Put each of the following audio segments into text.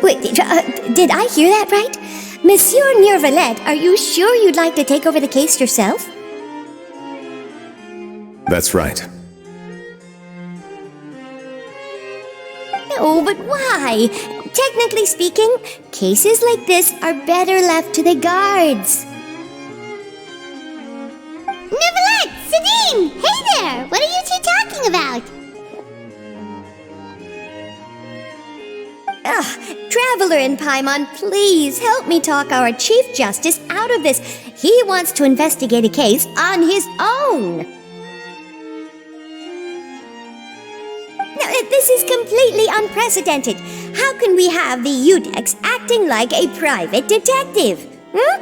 Wait, did I hear that right? Monsieur Neurvalet, are you sure you'd like to take over the case yourself? That's right. No, but why? Technically speaking, cases like this are better left to the guards. Neuvillette! Sidine! Hey there! What are you two talking about? Traveler in Paimon, please help me talk our Chief Justice out of this. He wants to investigate a case on his own. Now, this is completely unprecedented. How can we have the Udex acting like a private detective? Hmm?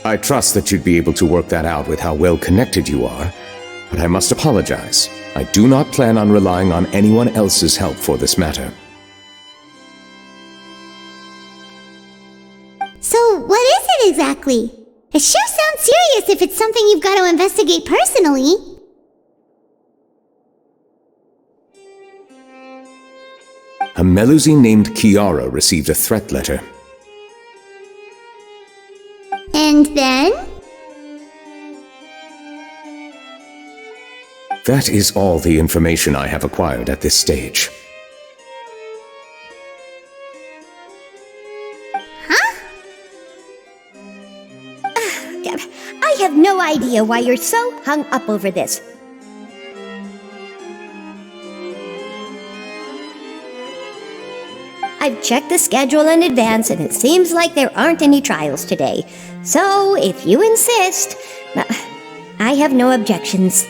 I trust that you'd be able to work that out with how well connected you are, but I must apologize. I do not plan on relying on anyone else's help for this matter. So, what is it exactly? It sure sounds serious if it's something you've got to investigate personally. A Melusine named Kiara received a threat letter. And then? That is all the information I have acquired at this stage. Huh? I have no idea why you're so hung up over this. I've checked the schedule in advance, and it seems like there aren't any trials today. So, if you insist, I have no objections.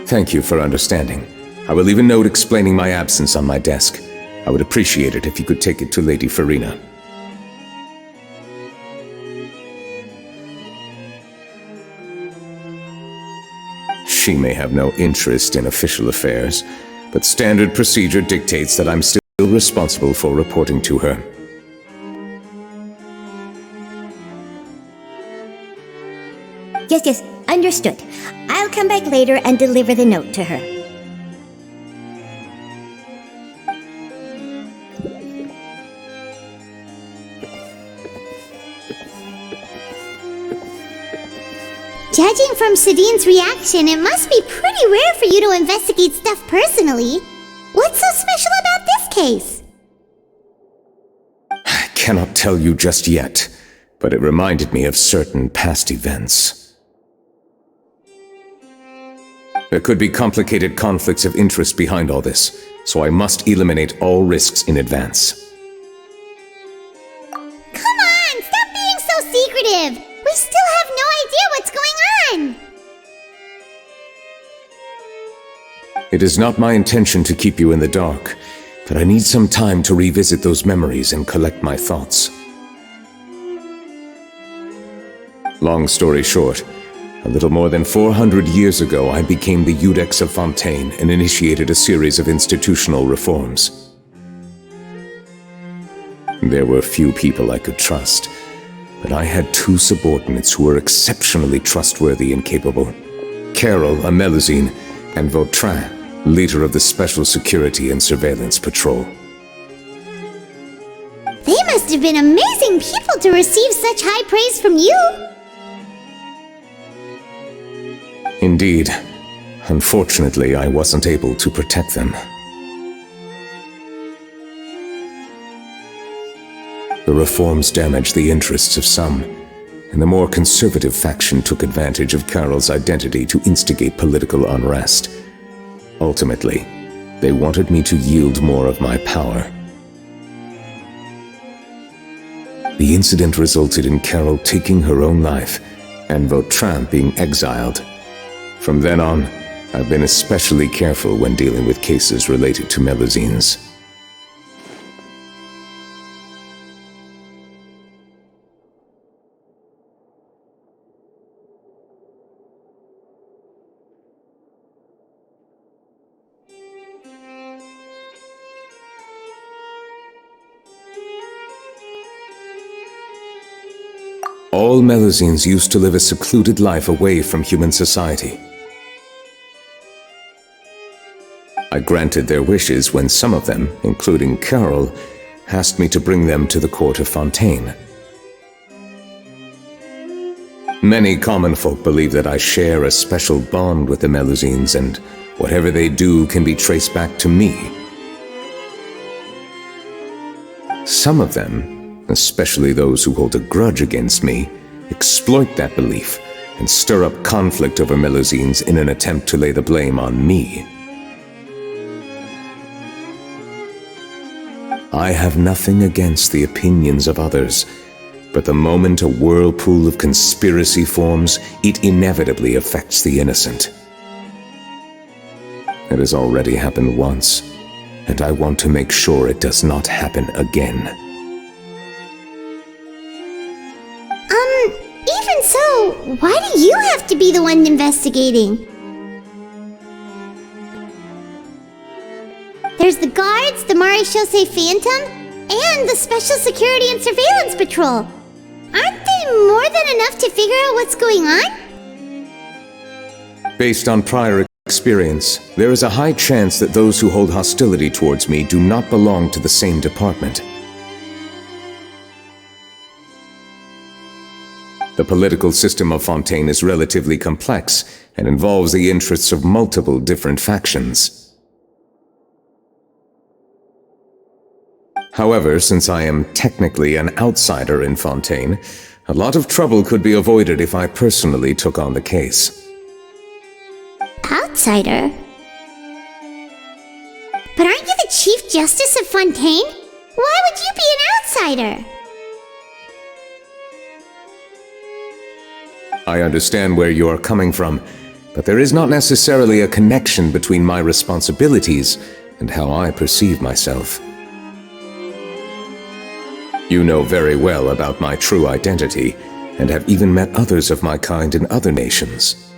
Thank you for understanding. I will leave a note explaining my absence on my desk. I would appreciate it if you could take it to Lady Farina. She may have no interest in official affairs, but standard procedure dictates that I'm still responsible for reporting to her. Yes, understood. I'll come back later and deliver the note to her. Judging from Sidine's reaction, it must be pretty rare for you to investigate stuff personally. What's so special about this case? I cannot tell you just yet, but it reminded me of certain past events. There could be complicated conflicts of interest behind all this, so I must eliminate all risks in advance. Come on, stop being so secretive! We still have no idea what's going on! It is not my intention to keep you in the dark, but I need some time to revisit those memories and collect my thoughts. Long story short, a little more than 400 years ago I became the Udex of Fontaine and initiated a series of institutional reforms. There were few people I could trust, but I had two subordinates who were exceptionally trustworthy and capable. Carol, a Melusine, and Vautrin, leader of the Special Security and Surveillance Patrol. They must have been amazing people to receive such high praise from you! Indeed. Unfortunately, I wasn't able to protect them. The reforms damaged the interests of some, and the more conservative faction took advantage of Carol's identity to instigate political unrest. Ultimately, they wanted me to yield more of my power. The incident resulted in Carol taking her own life, and Vautrin being exiled. From then on, I've been especially careful when dealing with cases related to Melusines. All Melusines used to live a secluded life away from human society. I granted their wishes when some of them, including Carol, asked me to bring them to the court of Fontaine. Many common folk believe that I share a special bond with the Melusines, and whatever they do can be traced back to me. Some of them, especially those who hold a grudge against me, exploit that belief and stir up conflict over Melusines in an attempt to lay the blame on me. I have nothing against the opinions of others, but the moment a whirlpool of conspiracy forms, it inevitably affects the innocent. It has already happened once, and I want to make sure it does not happen again. Even so, why do you have to be the one investigating? There's the guards, the Marechaussee Phantom, and the Special Security and Surveillance Patrol. Aren't they more than enough to figure out what's going on? Based on prior experience, there is a high chance that those who hold hostility towards me do not belong to the same department. The political system of Fontaine is relatively complex and involves the interests of multiple different factions. However, since I am technically an outsider in Fontaine, a lot of trouble could be avoided if I personally took on the case. Outsider? But aren't you the Chief Justice of Fontaine? Why would you be an outsider? I understand where you are coming from, but there is not necessarily a connection between my responsibilities and how I perceive myself. You know very well about my true identity, and have even met others of my kind in other nations.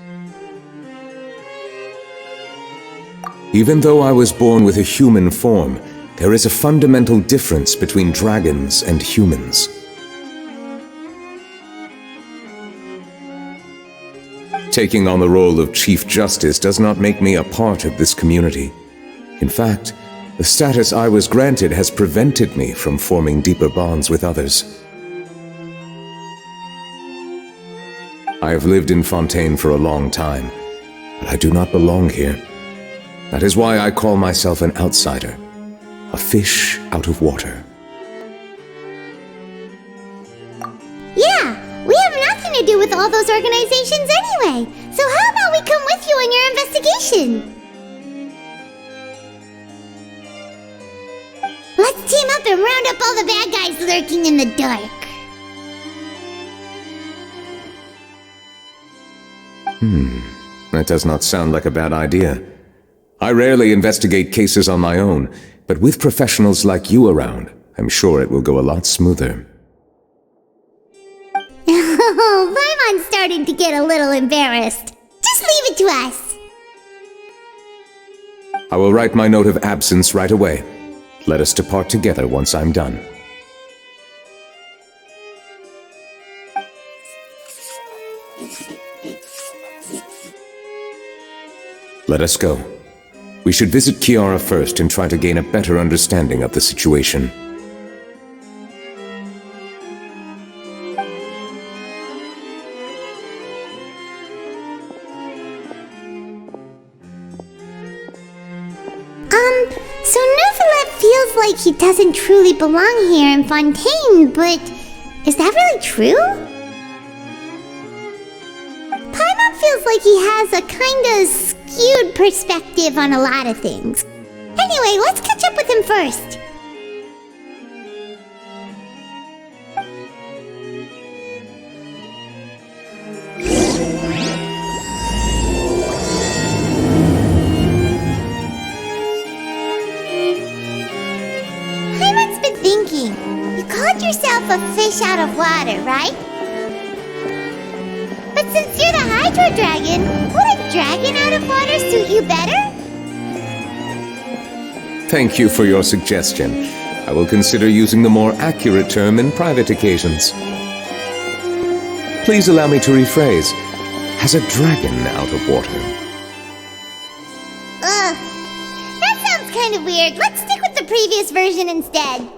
Even though I was born with a human form, there is a fundamental difference between dragons and humans. Taking on the role of Chief Justice does not make me a part of this community. In fact, the status I was granted has prevented me from forming deeper bonds with others. I have lived in Fontaine for a long time, but I do not belong here. That is why I call myself an outsider, a fish out of water. Yeah, we have nothing to do with all those organizations anyway. So how about we come with you on your investigation? Let's team up and round up all the bad guys lurking in the dark. That does not sound like a bad idea. I rarely investigate cases on my own, but with professionals like you around, I'm sure it will go a lot smoother. Oh, Paimon's starting to get a little embarrassed. Just leave it to us. I will write my note of absence right away. Let us depart together once I'm done. Let us go. We should visit Kiara first and try to gain a better understanding of the situation. So Neuvillette feels like he doesn't truly belong here in Fontaine, but is that really true? Paimon feels like he has a kinda skewed perspective on a lot of things. Anyway, let's catch up with him first. Paimon's been thinking. You called yourself a fish out of water, right? But since you're the Hydro Dragon, would a dragon out of water suit you better? Thank you for your suggestion. I will consider using the more accurate term in private occasions. Please allow me to rephrase. Has a dragon out of water? Ugh. That sounds kind of weird. Let's stick with the previous version instead.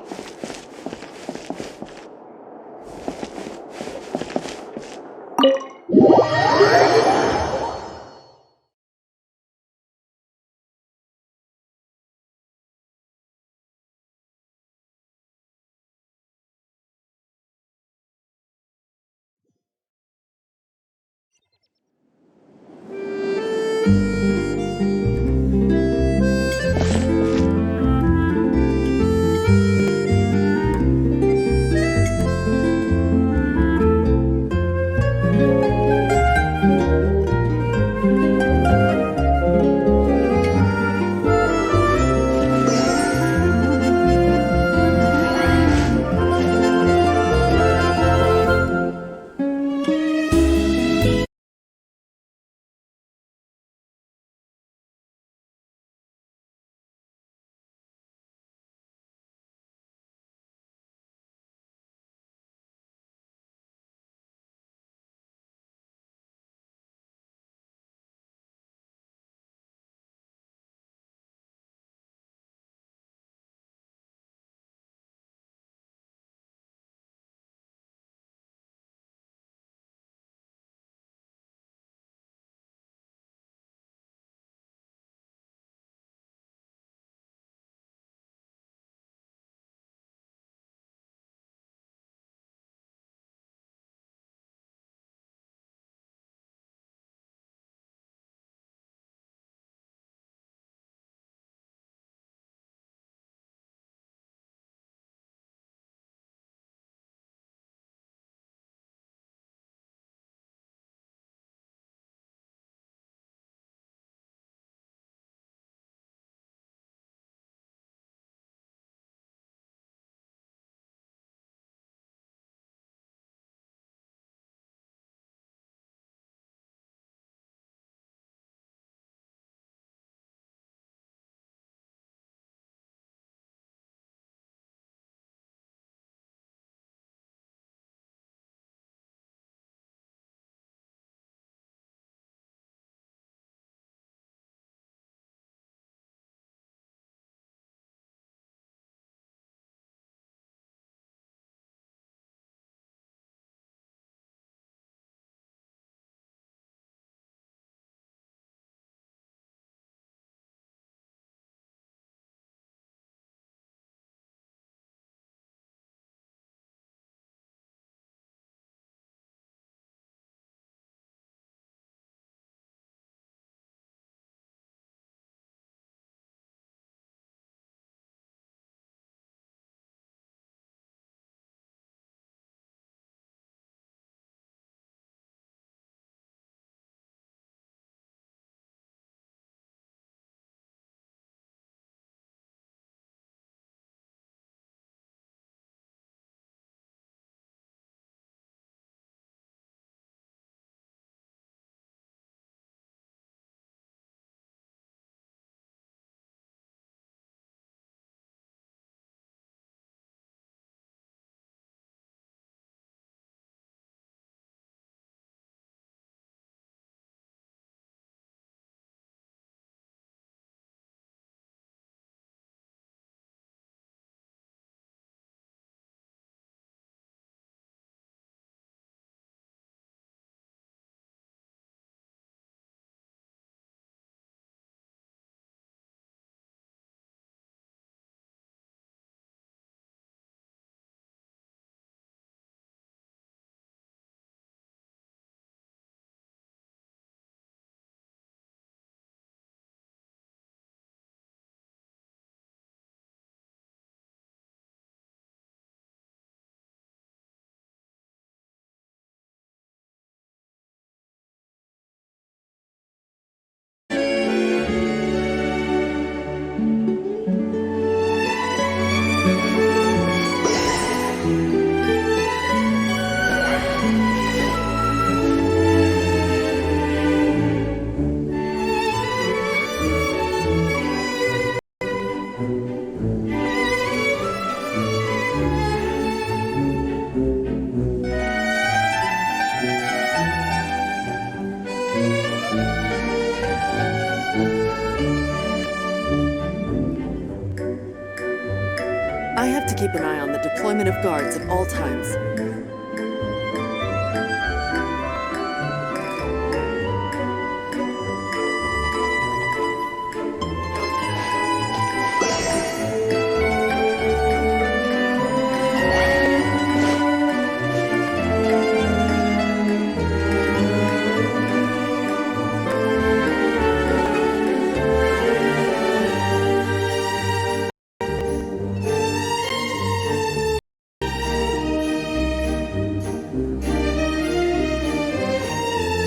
I have to keep an eye on the deployment of guards at all times.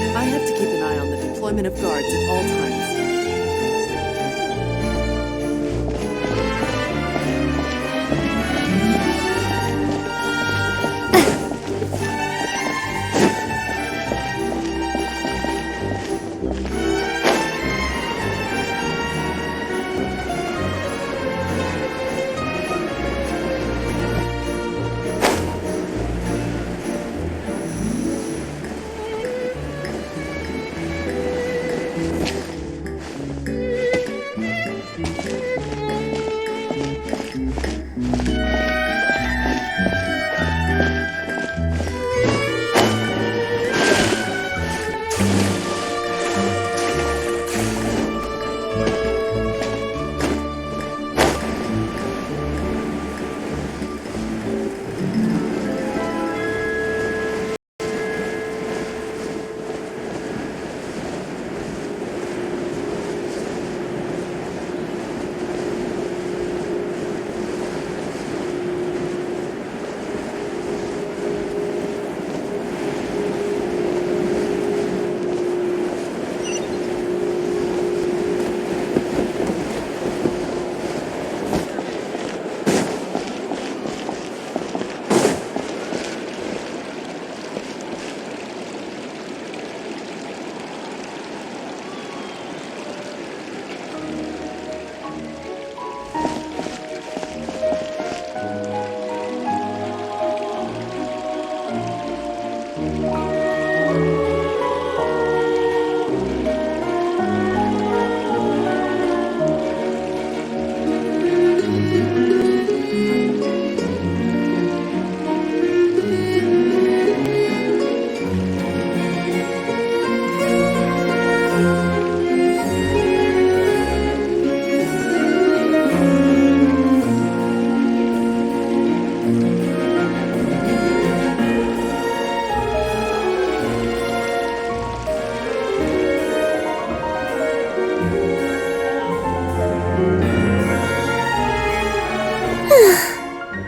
I have to keep an eye on the deployment of guards at all times.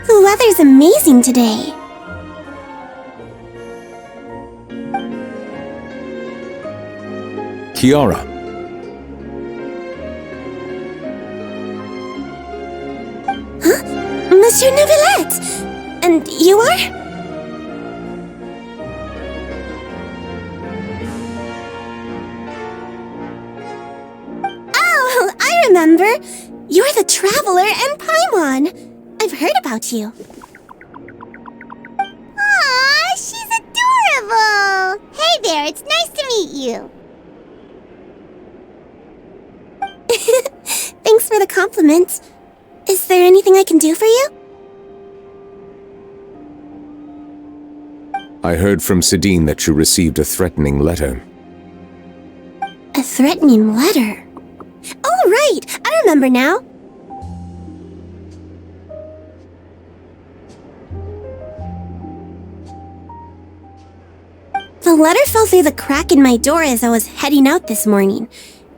The weather's amazing today. Kiara, Monsieur Neuvillette! And you are? Oh, I remember! You're the Traveler and Paimon! I've heard about you. Aw, she's adorable! Hey there, it's nice to meet you. Thanks for the compliment. Is there anything I can do for you? I heard from Sidine that you received a threatening letter. A threatening letter? Oh, right! I remember now. The letter fell through the crack in my door as I was heading out this morning.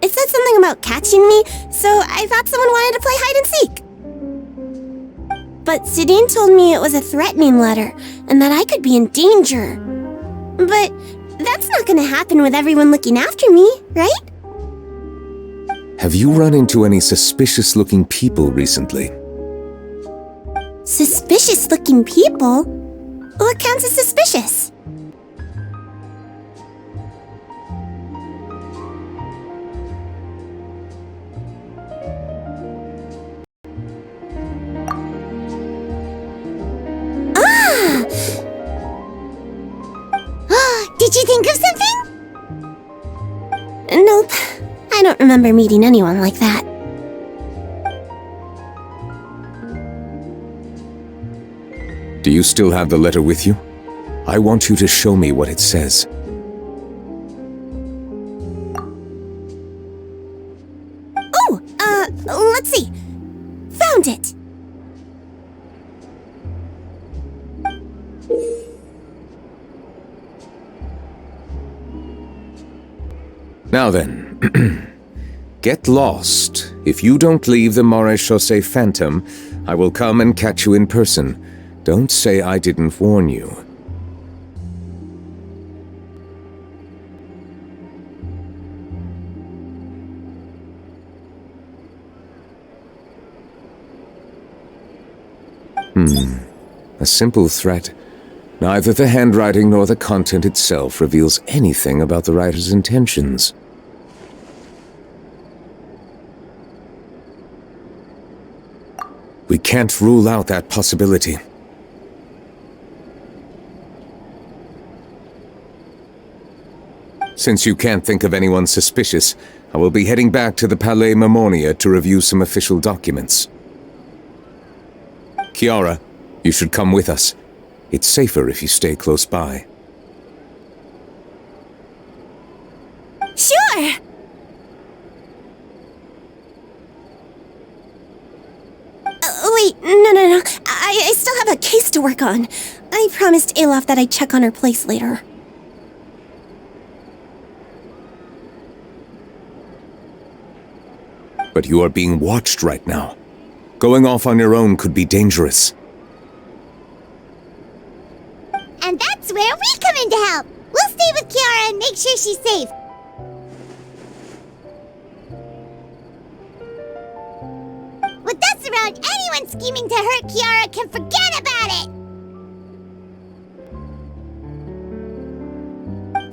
It said something about catching me, so I thought someone wanted to play hide and seek. But Sidine told me it was a threatening letter, and that I could be in danger. But that's not gonna happen with everyone looking after me, right? Have you run into any suspicious-looking people recently? Suspicious-looking people? What counts as suspicious? Did you think of something? Nope. I don't remember meeting anyone like that. Do you still have the letter with you? I want you to show me what it says. Oh, let's see. Found it. Now then, get lost. If you don't leave the Maréchaussée Phantom, I will come and catch you in person. Don't say I didn't warn you. A simple threat. Neither the handwriting nor the content itself reveals anything about the writer's intentions. We can't rule out that possibility. Since you can't think of anyone suspicious, I will be heading back to the Palais Mermonia to review some official documents. Kiara, you should come with us. It's safer if you stay close by. Sure! Wait, no. I still have a case to work on. I promised Alof that I'd check on her place later. But you are being watched right now. Going off on your own could be dangerous. And that's where we come in to help. We'll stay with Kiara and make sure she's safe. With us around, anyone scheming to hurt Kiara can forget about it.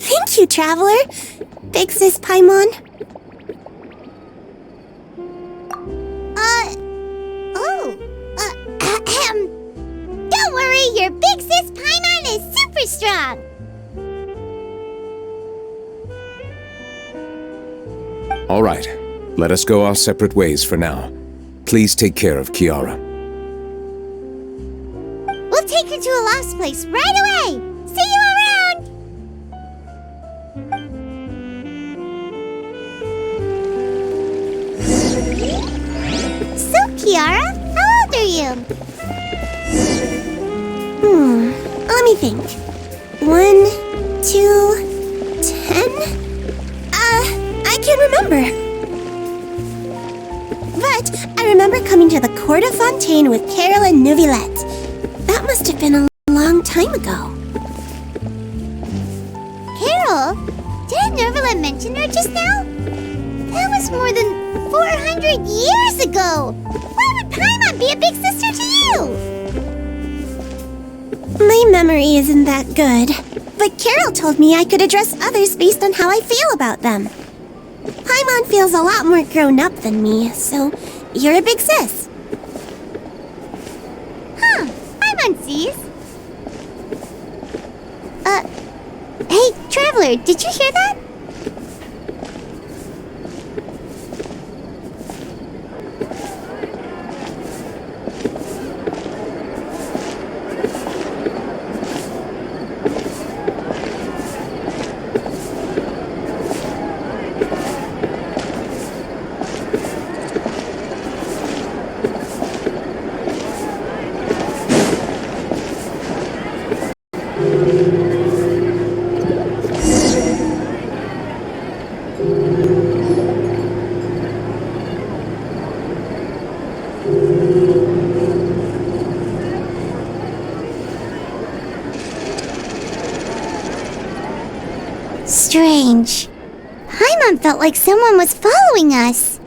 Thank you, Traveler. Big Sis Paimon. Don't worry, your Big Sis Paimon is super strong. All right, let us go our separate ways for now. Please take care of Kiara. We'll take her to a lost place right away. See you around. So, Kiara, how old are you? Let me think. 1, 2, 10? I can't remember. But I remember coming to the Court of Fontaine with Carol and Neuvillette. That must have been a long time ago. Carol? Didn't Neuvillette mention her just now? That was more than 400 years ago. Why would Paimon be a big sister to you? My memory isn't that good, but Carol told me I could address others based on how I feel about them. Paimon feels a lot more grown up than me, so you're a big sis. Huh, Paimon sees. Hey, Traveler, did you hear that? Strange. Paimon felt like someone was following us.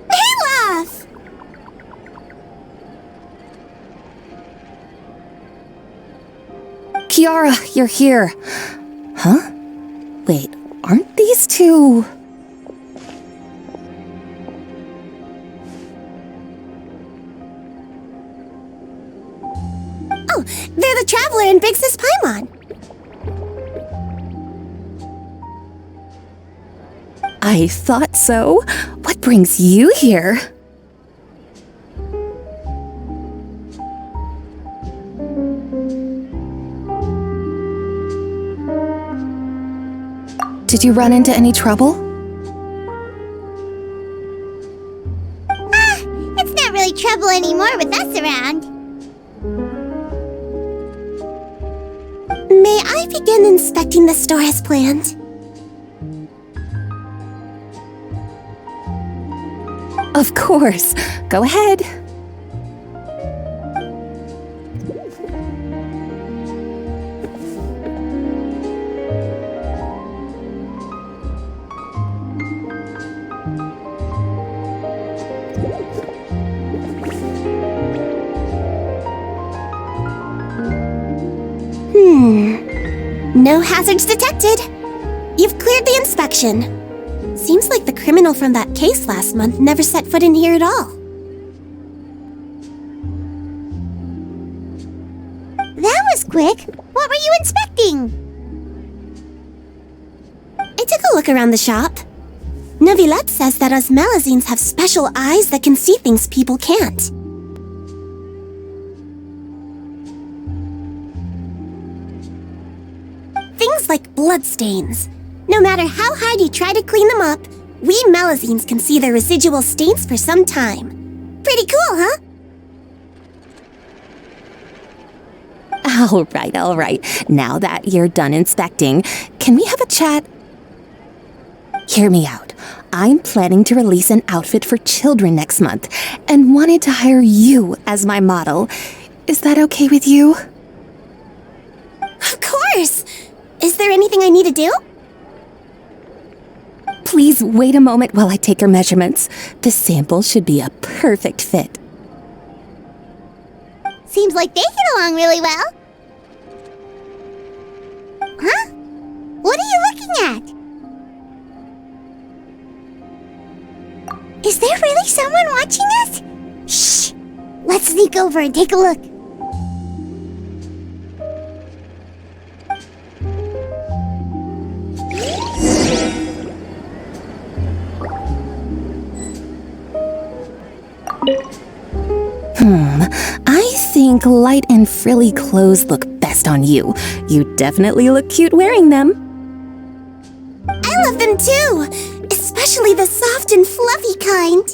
Alof! Kiara, you're here. Huh? Wait, aren't these two... Oh, they're the Traveler and Big Sis Paimon. I thought so. What brings you here? Did you run into any trouble? It's not really trouble anymore with us around. May I begin inspecting the store as planned? Of course. Go ahead. No hazards detected. You've cleared the inspection. Seems like the criminal from that case last month never set foot in here at all. That was quick. What were you inspecting? I took a look around the shop. Neuvillette says that Osmelazines have special eyes that can see things people can't. Things like bloodstains. No matter how hard you try to clean them up, we Melazines can see their residual stains for some time. Pretty cool, huh? All right. Now that you're done inspecting, can we have a chat? Hear me out. I'm planning to release an outfit for children next month and wanted to hire you as my model. Is that okay with you? Of course! Is there anything I need to do? Please wait a moment while I take your measurements. The sample should be a perfect fit. Seems like they get along really well. Huh? What are you looking at? Is there really someone watching us? Shh! Let's sneak over and take a look. I think light and frilly clothes look best on you. You definitely look cute wearing them. I love them too! Especially the soft and fluffy kind.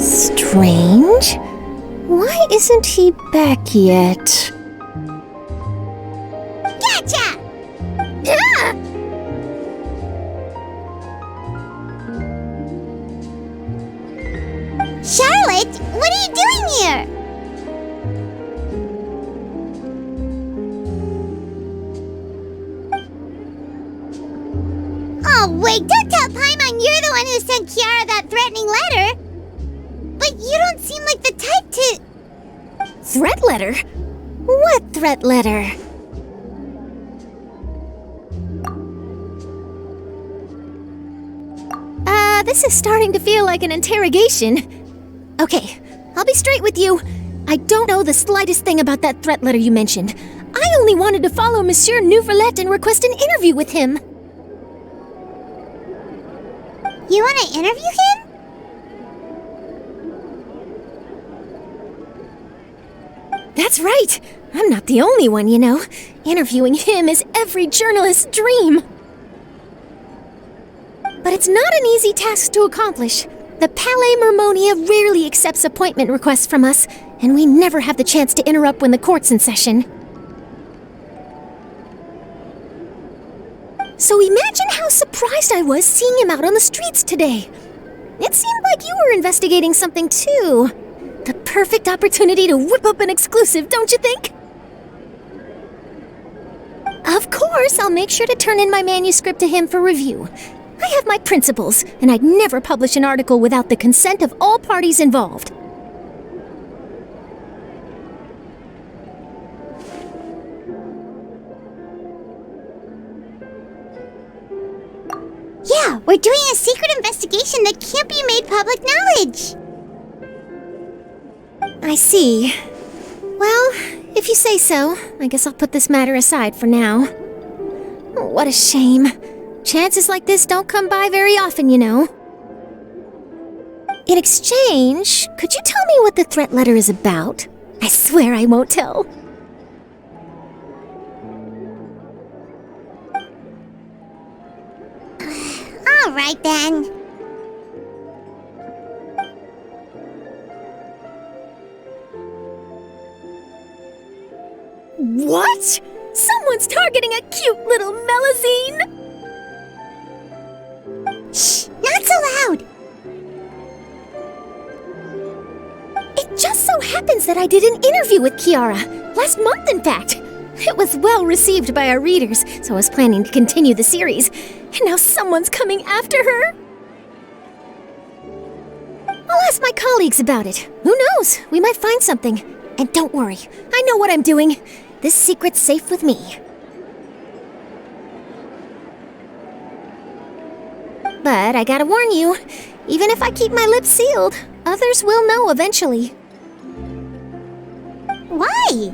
Strange. Why isn't he back yet? Gotcha! Ah! Charlotte, what are you doing here? Oh, wait, don't tell Paimon you're the one who sent Kiara that threatening letter. But you don't seem like the type to... Threat letter? What threat letter? This is starting to feel like an interrogation. Okay, I'll be straight with you. I don't know the slightest thing about that threat letter you mentioned. I only wanted to follow Monsieur Neuvillette and request an interview with him. You want to interview him? That's right. I'm not the only one, you know. Interviewing him is every journalist's dream. But it's not an easy task to accomplish. The Palais Mermonia rarely accepts appointment requests from us, and we never have the chance to interrupt when the court's in session. So imagine how surprised I was seeing him out on the streets today. It seemed like you were investigating something too. The perfect opportunity to whip up an exclusive, don't you think? Of course, I'll make sure to turn in my manuscript to him for review. I have my principles, and I'd never publish an article without the consent of all parties involved. We're doing a secret investigation that can't be made public knowledge. I see. Well, if you say so, I guess I'll put this matter aside for now. What a shame. Chances like this don't come by very often, you know. In exchange, could you tell me what the threat letter is about? I swear I won't tell. All right, then. What? Someone's targeting a cute little Melazine? Shh, not so loud. It just so happens that I did an interview with Kiara, last month in fact. It was well received by our readers, so I was planning to continue the series. And now someone's coming after her. I'll ask my colleagues about it. Who knows? We might find something. And don't worry, I know what I'm doing. This secret's safe with me. But I gotta warn you, even if I keep my lips sealed, others will know eventually. Why?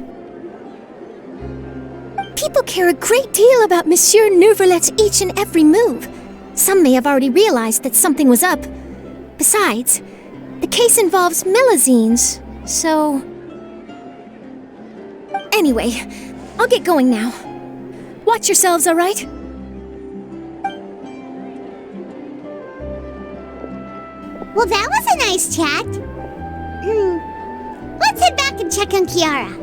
People care a great deal about Monsieur Neuvrelet's each and every move. Some may have already realized that something was up. Besides, the case involves Melazines, so... Anyway, I'll get going now. Watch yourselves, all right? Well, that was a nice chat. Let's head back and check on Kiara.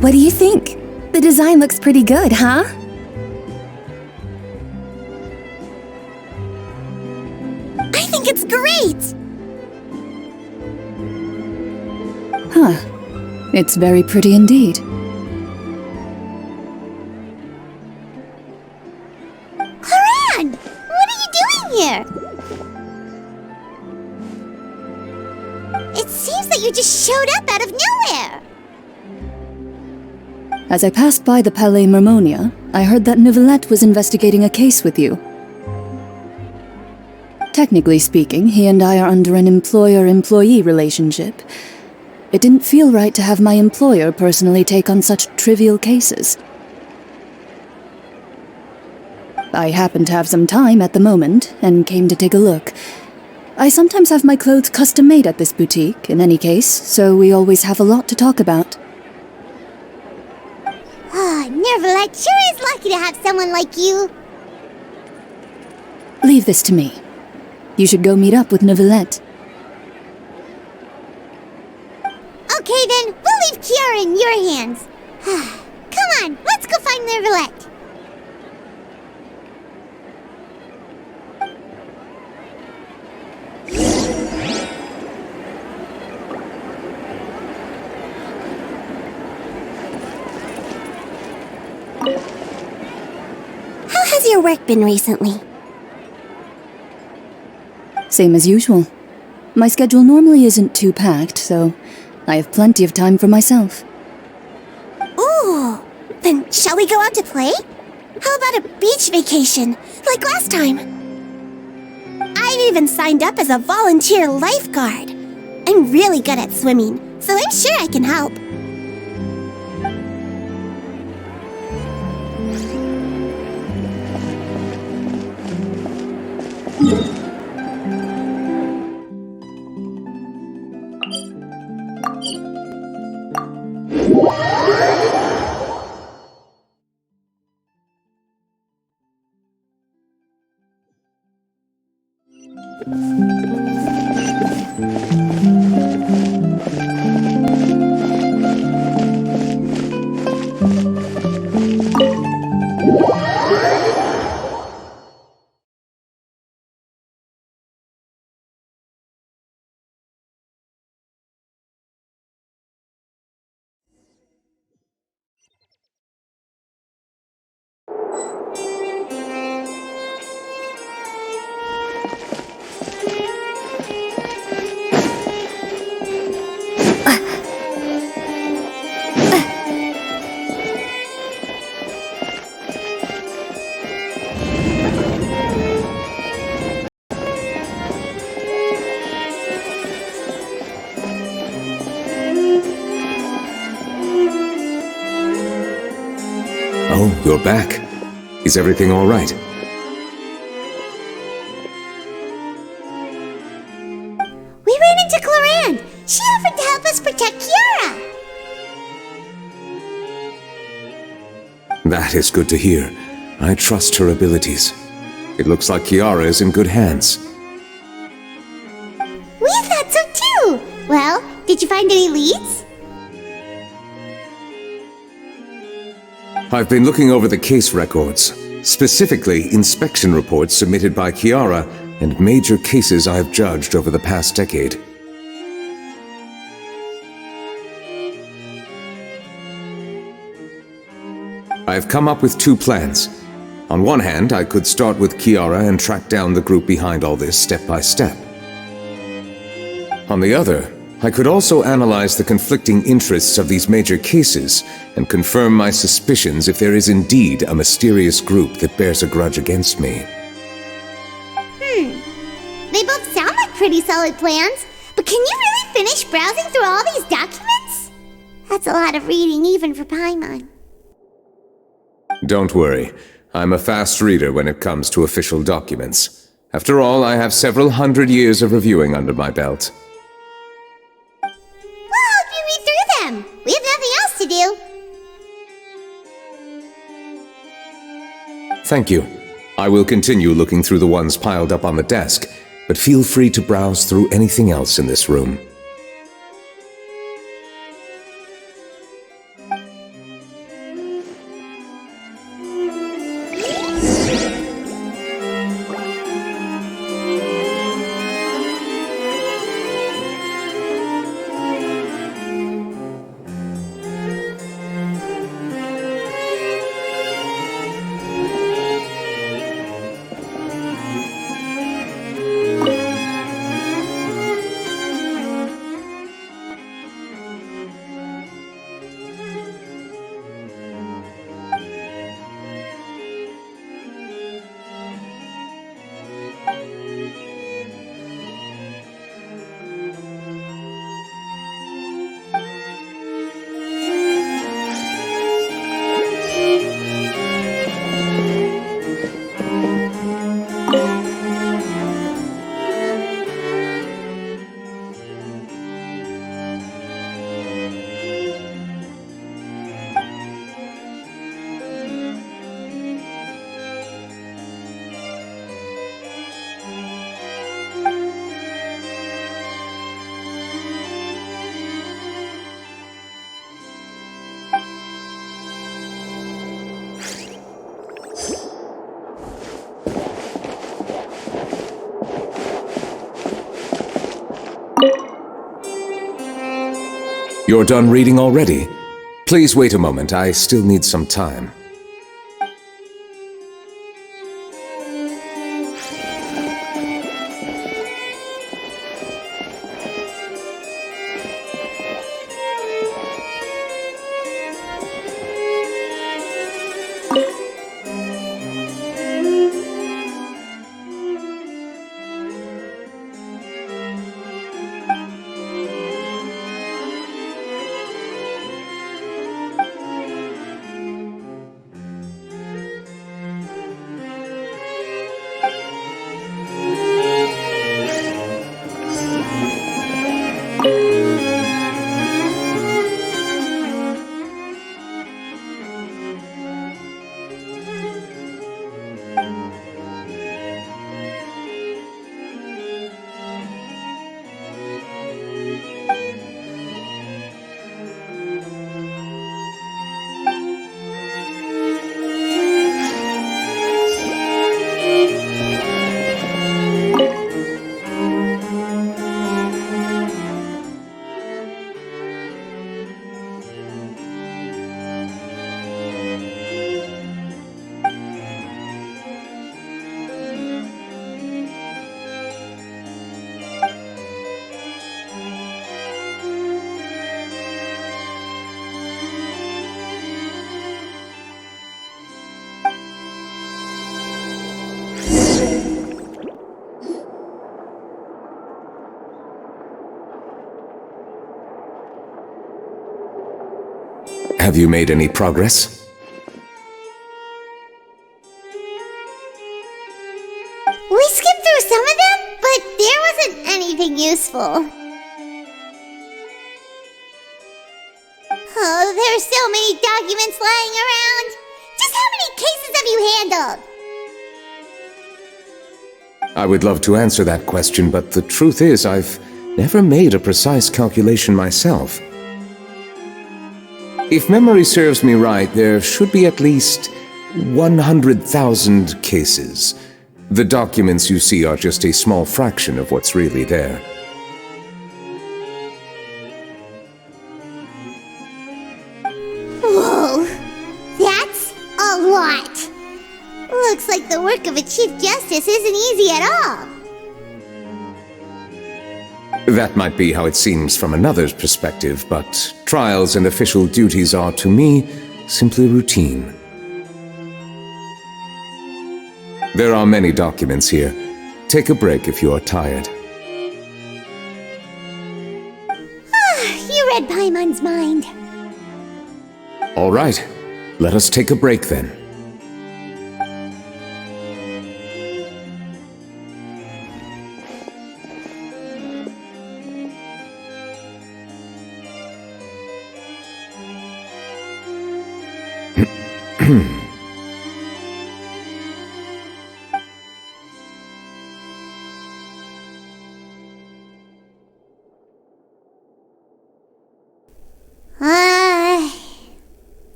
What do you think? The design looks pretty good, huh? I think it's great! Huh. It's very pretty indeed. Haran! What are you doing here? It seems that you just showed up out of nowhere. As I passed by the Palais Mermonia, I heard that Neuvillette was investigating a case with you. Technically speaking, he and I are under an employer-employee relationship. It didn't feel right to have my employer personally take on such trivial cases. I happened to have some time at the moment, and came to take a look. I sometimes have my clothes custom-made at this boutique, in any case, so we always have a lot to talk about. Neuvillette sure is lucky to have someone like you. Leave this to me. You should go meet up with Neuvillette. Okay then, we'll leave Kiara in your hands. Come on, let's go find Neuvillette. How has your work been recently? Same as usual. My schedule normally isn't too packed, so I have plenty of time for myself. Ooh, then shall we go out to play? How about a beach vacation, like last time? I've even signed up as a volunteer lifeguard. I'm really good at swimming, so I'm sure I can help. You're back. Is everything all right? We ran into Clorinde. She offered to help us protect Kiara. That is good to hear. I trust her abilities. It looks like Kiara is in good hands. We thought so too. Well, did you find any leads? I've been looking over the case records, specifically inspection reports submitted by Kiara and major cases I've judged over the past decade. I've come up with two plans. On one hand, I could start with Kiara and track down the group behind all this step by step. On the other, I could also analyze the conflicting interests of these major cases and confirm my suspicions if there is indeed a mysterious group that bears a grudge against me. They both sound like pretty solid plans, but can you really finish browsing through all these documents? That's a lot of reading even for Paimon. Don't worry. I'm a fast reader when it comes to official documents. After all, I have several hundred years of reviewing under my belt. We'll help you read through them. We have nothing else to do. Thank you. I will continue looking through the ones piled up on the desk, but feel free to browse through anything else in this room. You're done reading already? Please wait a moment, I still need some time. Have you made any progress? Oh, there are so many documents lying around. Just how many cases have you handled? I would love to answer that question, but the truth is I've never made a precise calculation myself. If memory serves me right, there should be at least 100,000 cases. The documents you see are just a small fraction of what's really there. Whoa, that's a lot. Looks like the work of a Chief Justice isn't easy at all. That might be how it seems from another's perspective, but trials and official duties are, to me, simply routine. There are many documents here. Take a break if you are tired. You read Paimon's mind. All right, let us take a break then.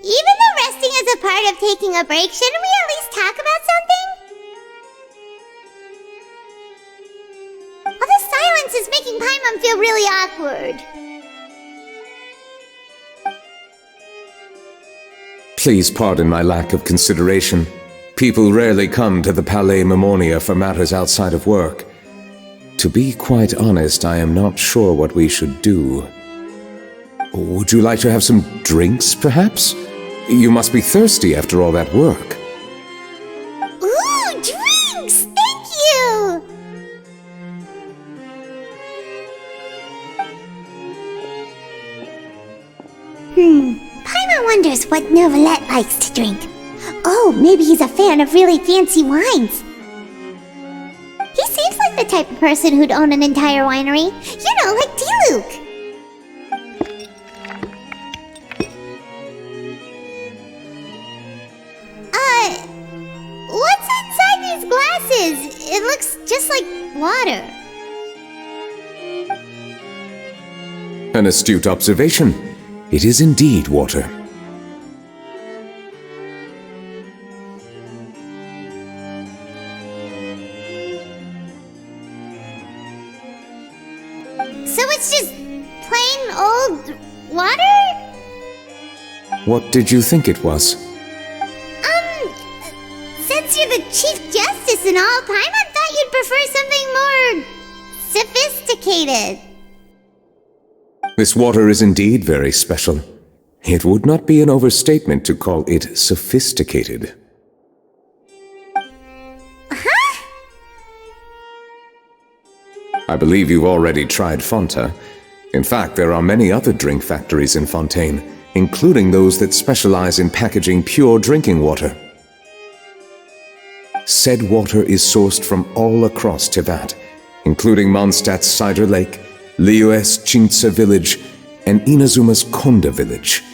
Even though resting is a part of taking a break, shouldn't we at least talk about something? All this silence is making Paimon feel really awkward. Please pardon my lack of consideration. People rarely come to the Palais Mermonia for matters outside of work. To be quite honest, I am not sure what we should do. Would you like to have some drinks, perhaps? You must be thirsty after all that work. Ooh, drinks! Thank you! Paimon wonders what Neuvillette likes to drink. Oh, maybe he's a fan of really fancy wines. He seems like the type of person who'd own an entire winery. You know, like Diluc. What's inside these glasses? It looks just like water. An astute observation. It is indeed water. So it's just plain old water? What did you think it was? Since you're the Chief Justice and all, Paimon thought you'd prefer something more sophisticated. This water is indeed very special. It would not be an overstatement to call it sophisticated. Huh? I believe you've already tried Fonta. In fact, there are many other drink factories in Fontaine, including those that specialize in packaging pure drinking water. Said water is sourced from all across Teyvat, including Mondstadt's Cider Lake, Liyue's Chintsa village, and Inazuma's Konda village.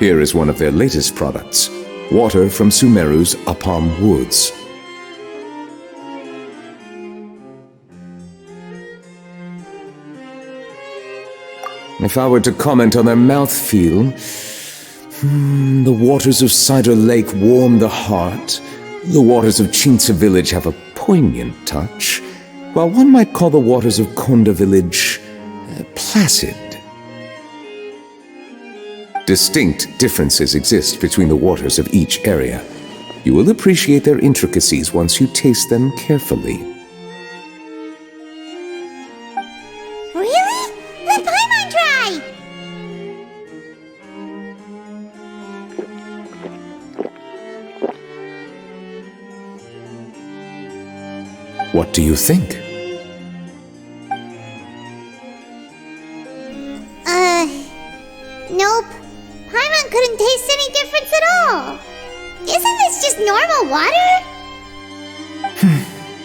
Here is one of their latest products, water from Sumeru's Apam Woods. If I were to comment on their mouthfeel, the waters of Cider Lake warm the heart. The waters of Chintsa village have a poignant touch, while one might call the waters of Konda village placid. Distinct differences exist between the waters of each area. You will appreciate their intricacies once you taste them carefully. Really? Let Paimon try! What do you think? Nope. Paimon couldn't taste any difference at all. Isn't this just normal water?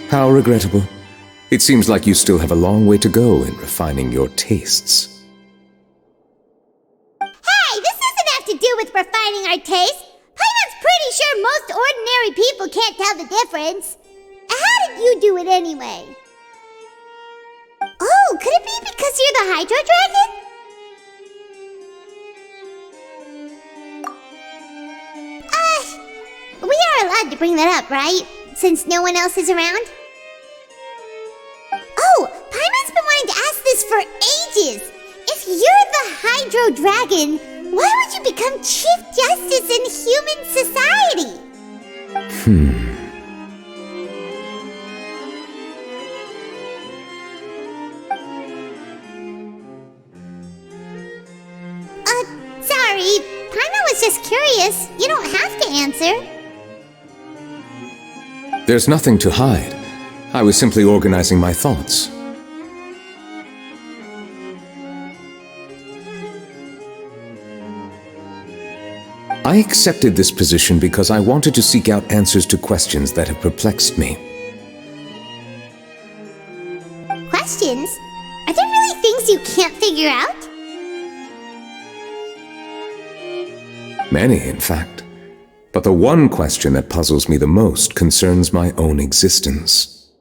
How regrettable. It seems like you still have a long way to go in refining your tastes. Hey, this doesn't have to do with refining our taste. Paimon's pretty sure most ordinary people can't tell the difference. How did you do it anyway? Oh, could it be because you're the Hydro Dragon? We are allowed to bring that up, right? Since no one else is around? Oh, Paimon's been wanting to ask this for ages. If you're the Hydro Dragon, why would you become Chief Justice in human society? Sorry. Paimon was just curious. You don't have to answer. There's nothing to hide. I was simply organizing my thoughts. I accepted this position because I wanted to seek out answers to questions that have perplexed me. Questions? Are there really things you can't figure out? Many, in fact. But the one question that puzzles me the most concerns my own existence.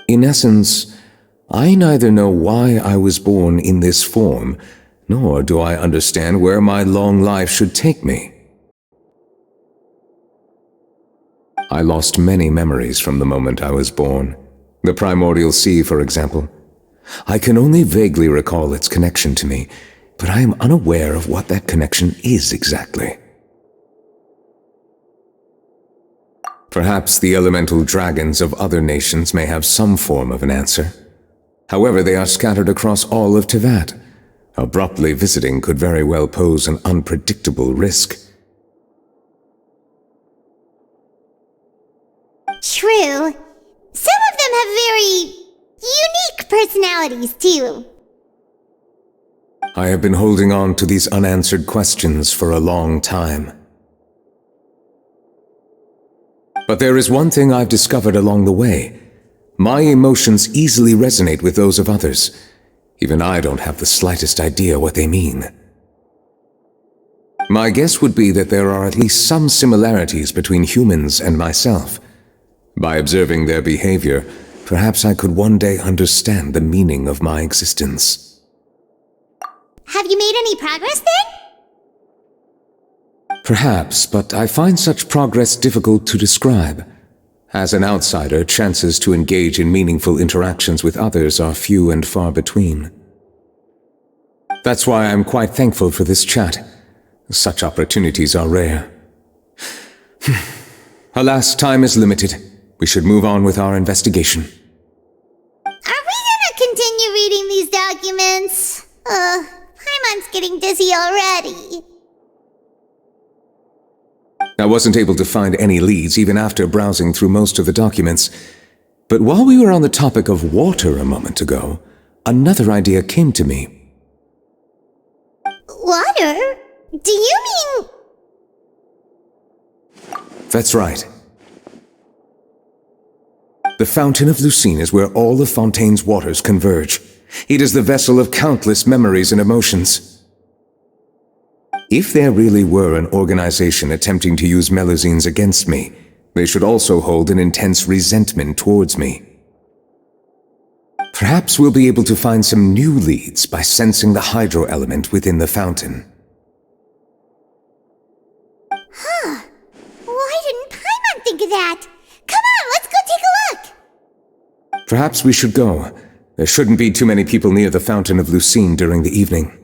In essence, I neither know why I was born in this form, nor do I understand where my long life should take me. I lost many memories from the moment I was born. The primordial sea, for example. I can only vaguely recall its connection to me, but I am unaware of what that connection is exactly. Perhaps the elemental dragons of other nations may have some form of an answer. However, they are scattered across all of Teyvat. Abruptly visiting could very well pose an unpredictable risk. True. Some of them have very unique personalities, too. I have been holding on to these unanswered questions for a long time. But there is one thing I've discovered along the way. My emotions easily resonate with those of others. Even I don't have the slightest idea what they mean. My guess would be that there are at least some similarities between humans and myself. By observing their behavior, perhaps I could one day understand the meaning of my existence. Have you made any progress then? Perhaps, but I find such progress difficult to describe. As an outsider, chances to engage in meaningful interactions with others are few and far between. That's why I'm quite thankful for this chat. Such opportunities are rare. Alas, time is limited. We should move on with our investigation. Are we gonna continue reading these documents? Paimon's getting dizzy already. I wasn't able to find any leads even after browsing through most of the documents. But while we were on the topic of water a moment ago, another idea came to me. Water? Do you mean... That's right. The Fountain of Lucine is where all of Fontaine's waters converge. It is the vessel of countless memories and emotions. If there really were an organization attempting to use Melusines against me, they should also hold an intense resentment towards me. Perhaps we'll be able to find some new leads by sensing the hydro element within the fountain. Huh. Why didn't Paimon think of that? Come on, let's go take a look! Perhaps we should go. There shouldn't be too many people near the Fountain of Lucine during the evening.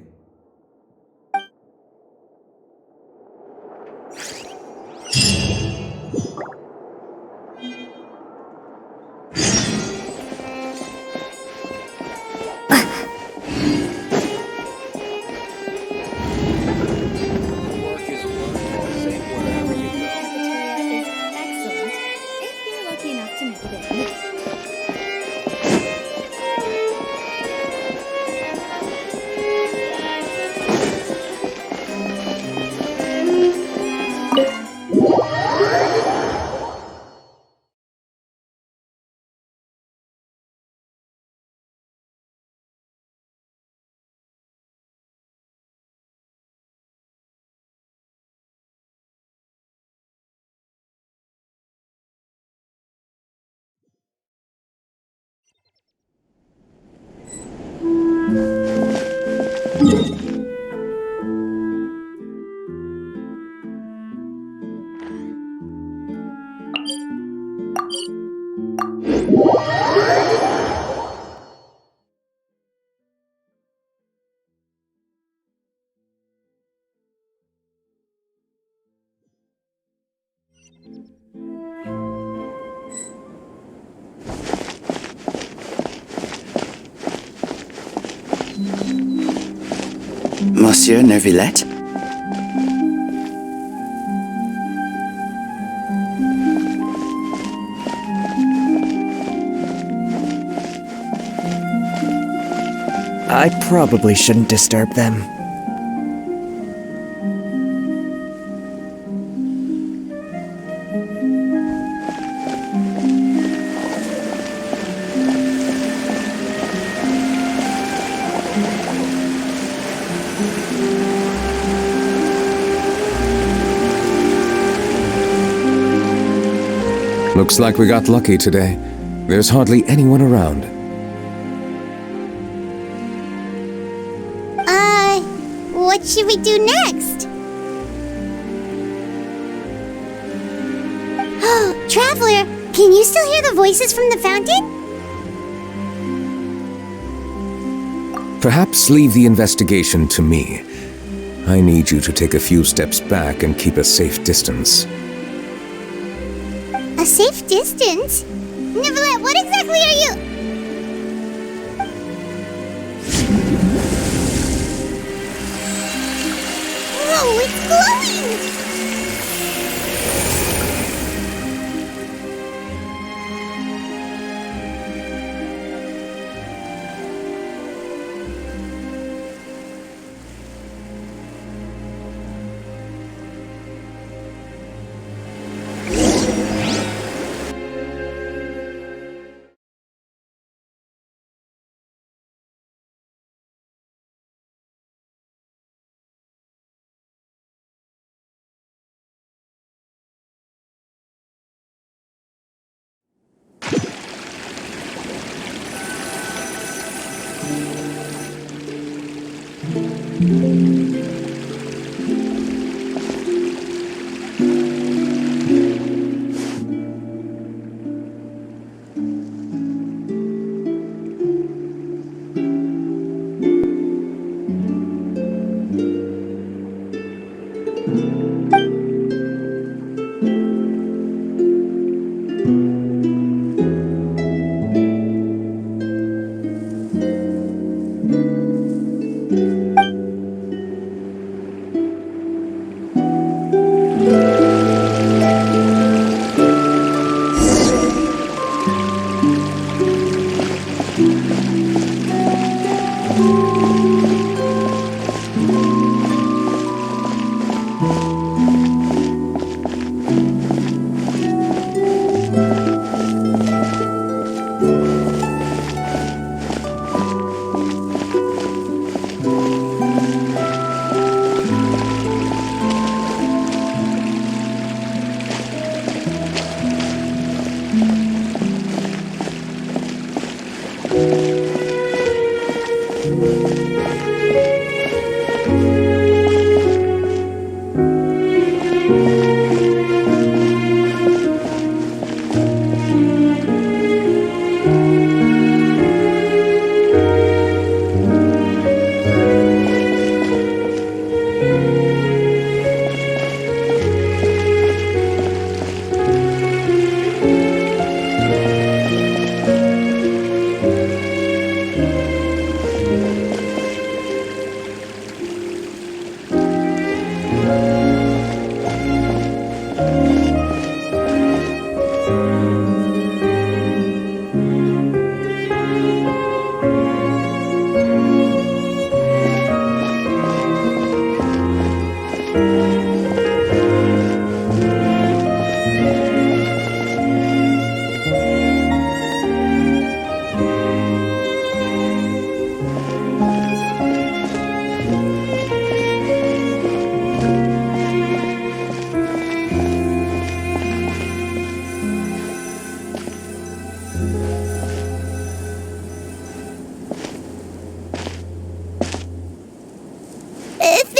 Monsieur Neuvillette? I probably shouldn't disturb them. Looks like we got lucky today. There's hardly anyone around. What should we do next? Oh, Traveler, can you still hear the voices from the fountain? Perhaps leave the investigation to me. I need you to take a few steps back and keep a safe distance. A safe distance? Neuvillette, what exactly are you... Whoa, it's glowing!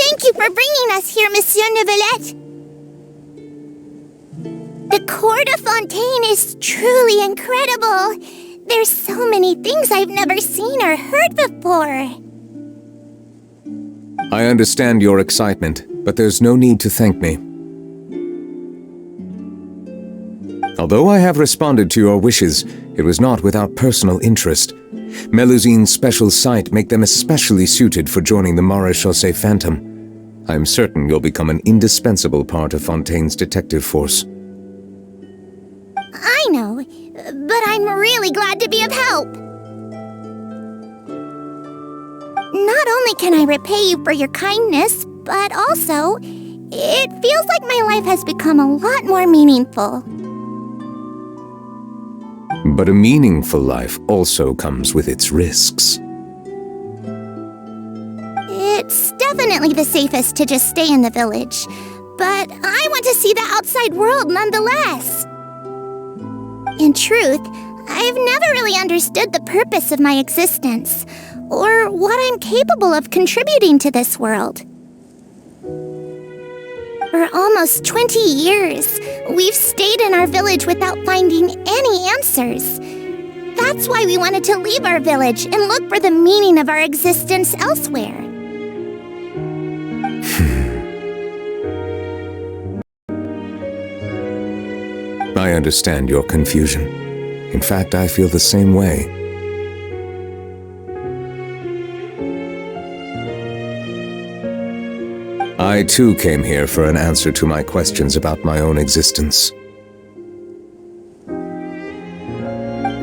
Thank you for bringing us here, Monsieur Neuvillette. The Court of Fontaine is truly incredible. There's so many things I've never seen or heard before. I understand your excitement, but there's no need to thank me. Although I have responded to your wishes, it was not without personal interest. Melusine's special sight make them especially suited for joining the Maréchaussée Phantom. I'm certain you'll become an indispensable part of Fontaine's detective force. I know, but I'm really glad to be of help. Not only can I repay you for your kindness, but also, it feels like my life has become a lot more meaningful. But a meaningful life also comes with its risks. It's definitely the safest to just stay in the village, but I want to see the outside world nonetheless. In truth, I've never really understood the purpose of my existence, or what I'm capable of contributing to this world. For almost 20 years, we've stayed in our village without finding any answers. That's why we wanted to leave our village and look for the meaning of our existence elsewhere. I understand your confusion. In fact, I feel the same way. I too came here for an answer to my questions about my own existence.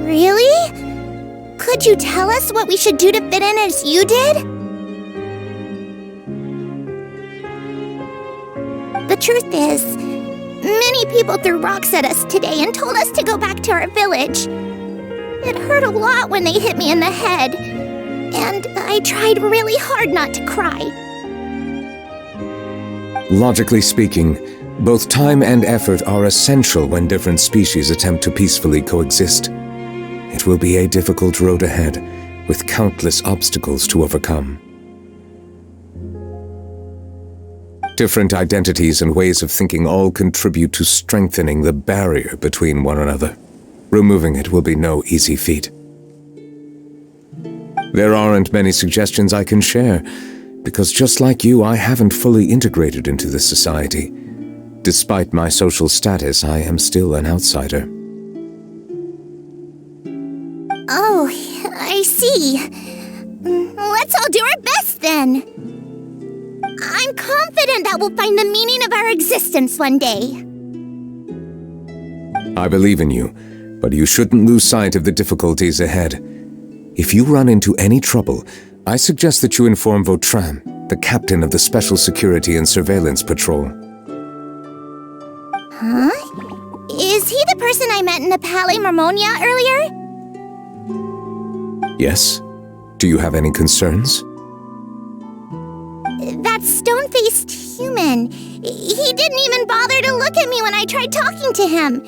Really? Could you tell us what we should do to fit in as you did? The truth is, many people threw rocks at us today and told us to go back to our village. It hurt a lot when they hit me in the head, and I tried really hard not to cry. Logically speaking, both time and effort are essential when different species attempt to peacefully coexist. It will be a difficult road ahead, with countless obstacles to overcome. Different identities and ways of thinking all contribute to strengthening the barrier between one another. Removing it will be no easy feat. There aren't many suggestions I can share, because just like you, I haven't fully integrated into this society. Despite my social status, I am still an outsider. Oh, I see. Let's all do our best then. I'm confident that we'll find the meaning of our existence one day. I believe in you, but you shouldn't lose sight of the difficulties ahead. If you run into any trouble, I suggest that you inform Vautrin, the captain of the Special Security and Surveillance Patrol. Huh? Is he the person I met in the Palais Marmonia earlier? Yes? Do you have any concerns? That stone-faced human. He didn't even bother to look at me when I tried talking to him.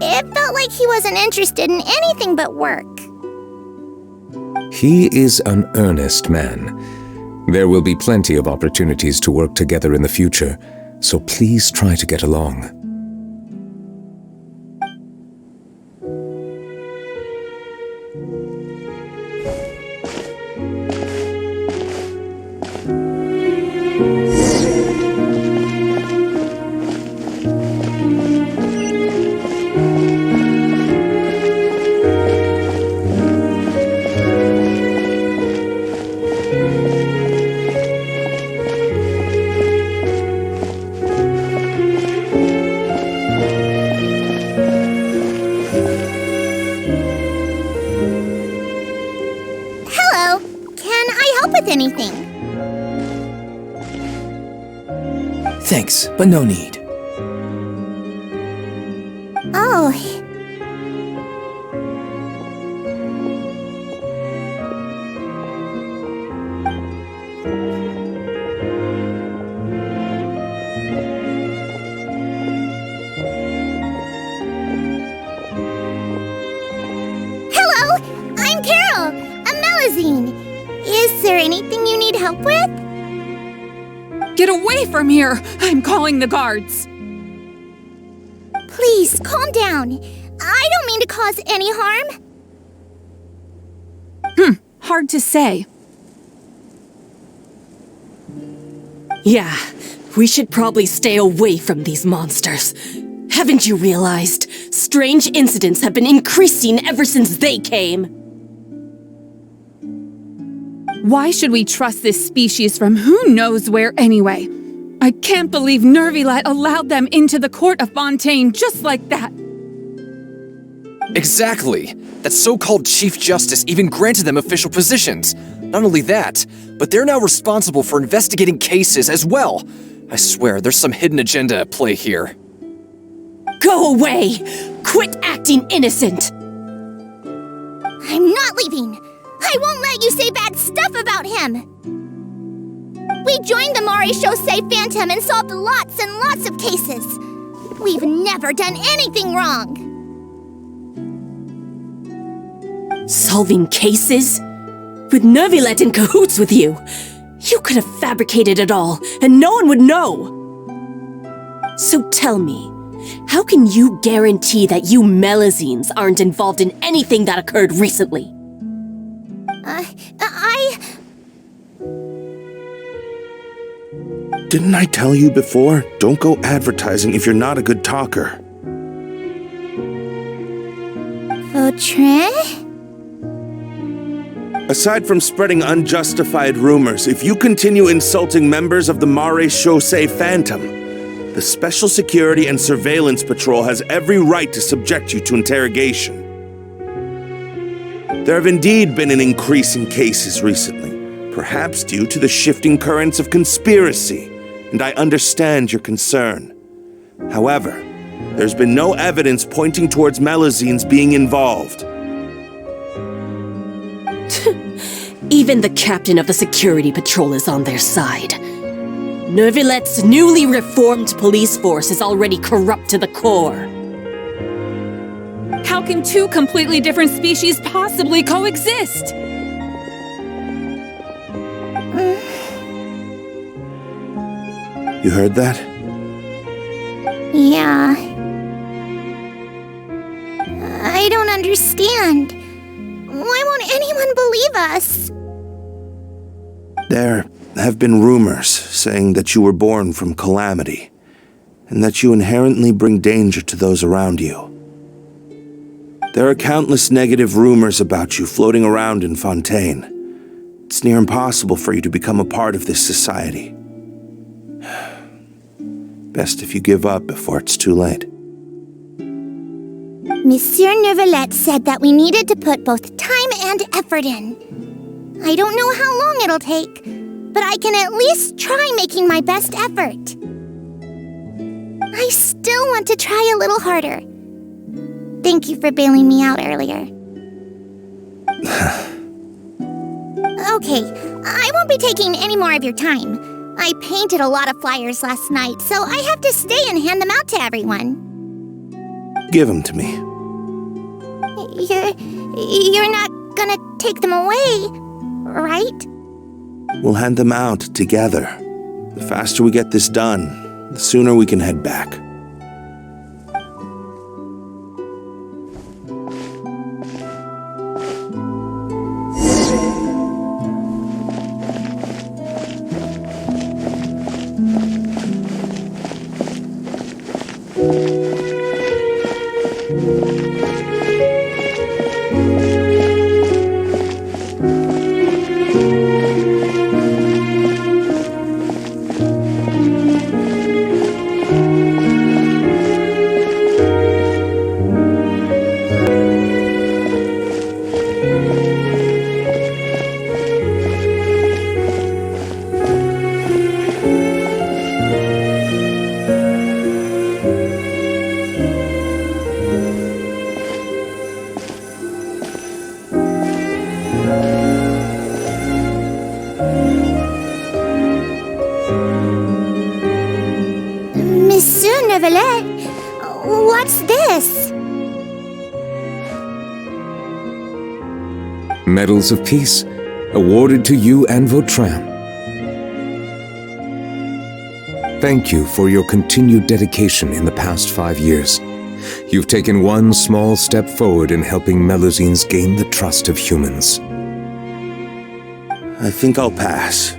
It felt like he wasn't interested in anything but work. He is an earnest man. There will be plenty of opportunities to work together in the future, so please try to get along. Anything. Thanks, but no need. Oh. Hello, I'm Carol, a Melusine. Is there anything you need help with? Get away from here! I'm calling the guards! Please Please, calm down. I don't mean to cause any harm. Hard to say. Yeah, we should probably stay away from these monsters. Haven't you realized? Strange incidents have been increasing ever since they came. Why should we trust this species from who knows where anyway? I can't believe Nervilet allowed them into the court of Fontaine just like that. Exactly! That so-called Chief Justice even granted them official positions. Not only that, but they're now responsible for investigating cases as well. I swear, there's some hidden agenda at play here. Go away! Quit acting innocent! I'm not leaving. I won't let you say bad stuff about him. We joined the Maréchaussée Phantom and solved lots and lots of cases. We've never done anything wrong. Solving cases? With Nervilet in cahoots with you? You could have fabricated it all, and no one would know! So tell me, how can you guarantee that you Melazines aren't involved in anything that occurred recently? Didn't I tell you before? Don't go advertising if you're not a good talker. Vautrin? Aside from spreading unjustified rumors, if you continue insulting members of the Maréchaussée Phantom, the Special Security and Surveillance Patrol has every right to subject you to interrogation. There have indeed been an increase in cases recently, perhaps due to the shifting currents of conspiracy, and I understand your concern. However, there's been no evidence pointing towards Melazines being involved. Even the captain of the security patrol is on their side. Nervilet's newly reformed police force is already corrupt to the core. How can two completely different species possibly coexist? You heard that? Yeah. I don't understand. Why won't anyone believe us? There have been rumors saying that you were born from calamity, and that you inherently bring danger to those around you. There are countless negative rumors about you floating around in Fontaine. It's near impossible for you to become a part of this society. Best if you give up before it's too late. Monsieur Nervilet said that we needed to put both time and effort in. I don't know how long it'll take, but I can at least try making my best effort. I still want to try a little harder. Thank you for bailing me out earlier. Okay, I won't be taking any more of your time. I painted a lot of flyers last night, so I have to stay and hand them out to everyone. Give them to me. You're not gonna take them away, right? We'll hand them out together. The faster we get this done, the sooner we can head back. Monsieur Nervilet, what's this? Medals of Peace, awarded to you and Vautrin. Thank you for your continued dedication in the past 5 years. you've taken one small step forward in helping Melusines gain the trust of humans. I think I'll pass.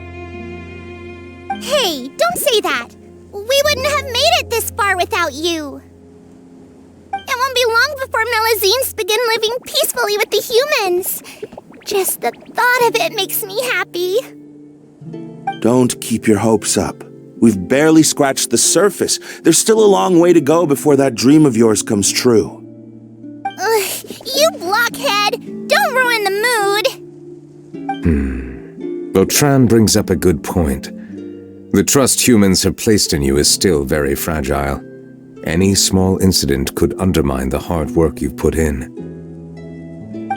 Hey, don't say that. We wouldn't have made it this far without you. It won't be long before Melusines begin living peacefully with the humans. Just the thought of it makes me happy. Don't keep your hopes up. We've barely scratched the surface. There's still a long way to go before that dream of yours comes true. You blockhead! Don't ruin the mood! Vautrin brings up a good point. The trust humans have placed in you is still very fragile. Any small incident could undermine the hard work you've put in.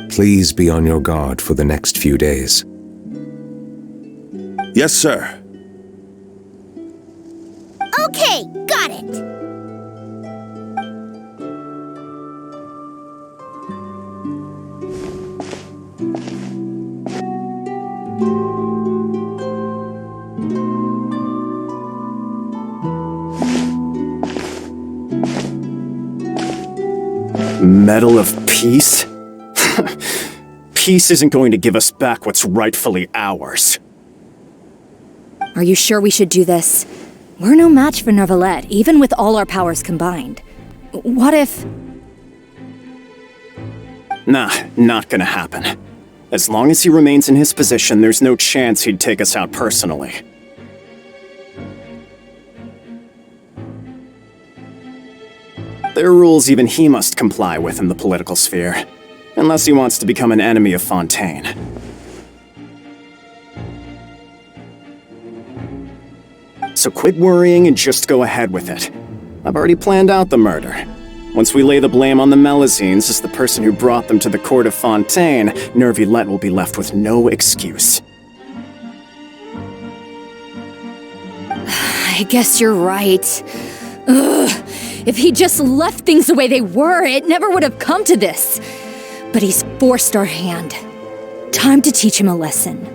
Please be on your guard for the next few days. Yes, sir. Okay, got it. Medal of Peace? Peace isn't going to give us back what's rightfully ours. Are you sure we should do this? We're no match for Neuvillette, even with all our powers combined. What if... Nah, not gonna happen. As long as he remains in his position, there's no chance he'd take us out personally. There are rules even he must comply with in the political sphere, unless he wants to become an enemy of Fontaine. So quit worrying and just go ahead with it. I've already planned out the murder. Once we lay the blame on the Melusines as the person who brought them to the court of Fontaine, Neuvillette will be left with no excuse. I guess you're right. Ugh. If he just left things the way they were, it never would have come to this. But he's forced our hand. Time to teach him a lesson.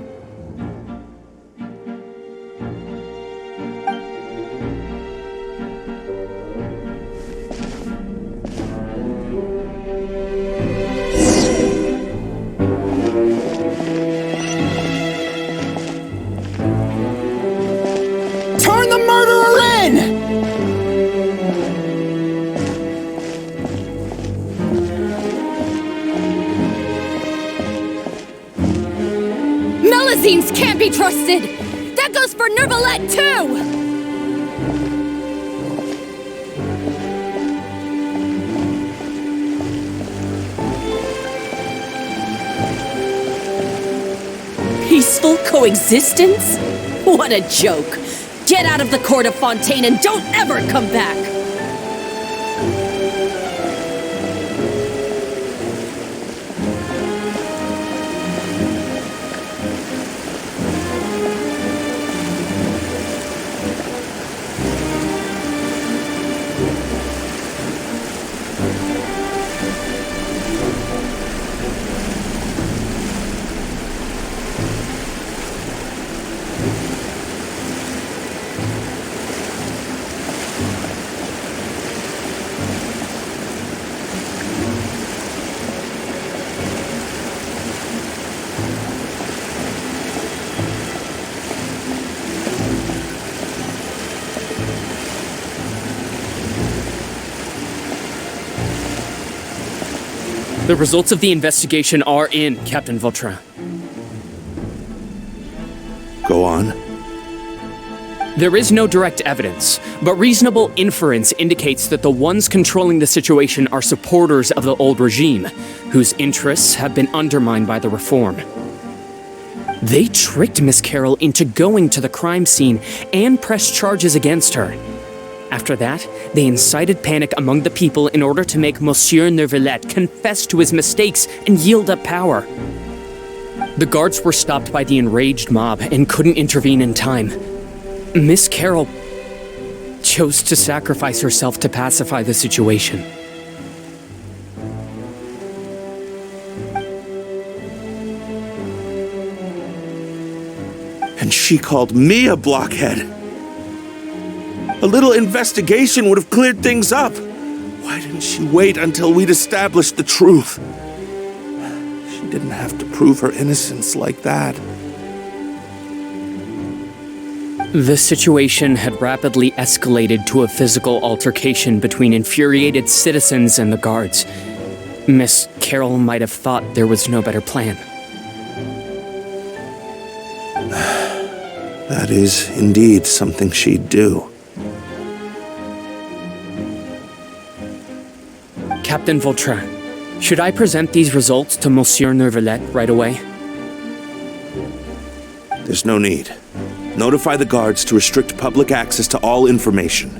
Turn the murderer in! Melusines can't be trusted! That goes for Neuvillette, too! Peaceful coexistence? What a joke! Get out of the court of Fontaine and don't ever come back! The results of the investigation are in, Captain Vautrin. Go on. There is no direct evidence, but reasonable inference indicates that the ones controlling the situation are supporters of the old regime, whose interests have been undermined by the reform. They tricked Miss Carroll into going to the crime scene and pressed charges against her. After that, they incited panic among the people in order to make Monsieur Neuvillette confess to his mistakes and yield up power. The guards were stopped by the enraged mob and couldn't intervene in time. Miss Carroll chose to sacrifice herself to pacify the situation. And she called me a blockhead. A little investigation would have cleared things up. Why didn't she wait until we'd established the truth? She didn't have to prove her innocence like that. The situation had rapidly escalated to a physical altercation between infuriated citizens and the guards. Miss Carroll might have thought there was no better plan. That is indeed something she'd do. Captain Vautrin, should I present these results to Monsieur Neuvillette right away? There's no need. Notify the guards to restrict public access to all information.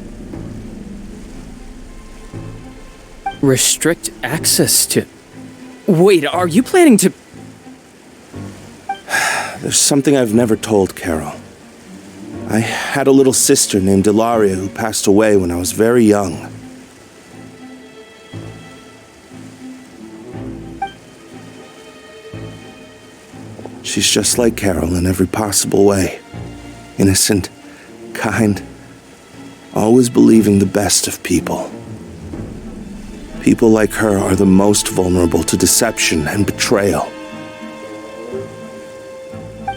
Restrict access to... Wait, are you planning to... There's something I've never told Carol. I had a little sister named Ilaria who passed away when I was very young. She's just like Carol in every possible way. Innocent, kind, always believing the best of people. People like her are the most vulnerable to deception and betrayal.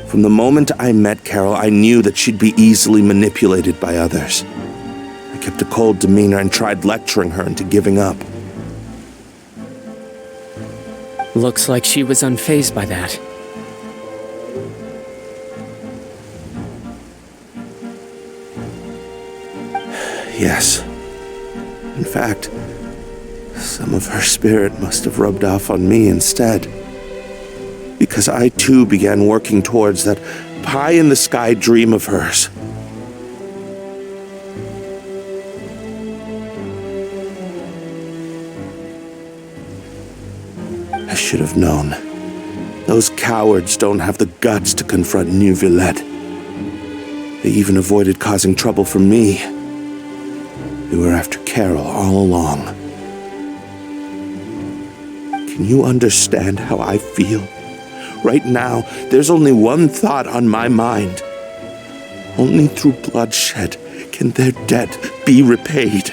From the moment I met Carol, I knew that she'd be easily manipulated by others. I kept a cold demeanor and tried lecturing her into giving up. Looks like she was unfazed by that. Yes. In fact, some of her spirit must have rubbed off on me instead. Because I too began working towards that pie-in-the-sky dream of hers. I should have known. Those cowards don't have the guts to confront Neuvillette. They even avoided causing trouble for me. They were after Carol all along. Can you understand how I feel? Right now, there's only one thought on my mind. Only through bloodshed can their debt be repaid.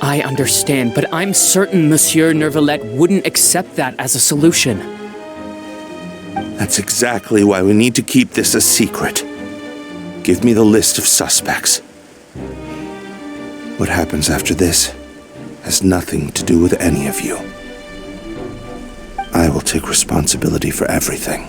I understand, but I'm certain Monsieur Neuvillette wouldn't accept that as a solution. That's exactly why we need to keep this a secret. Give me the list of suspects. What happens after this has nothing to do with any of you. I will take responsibility for everything.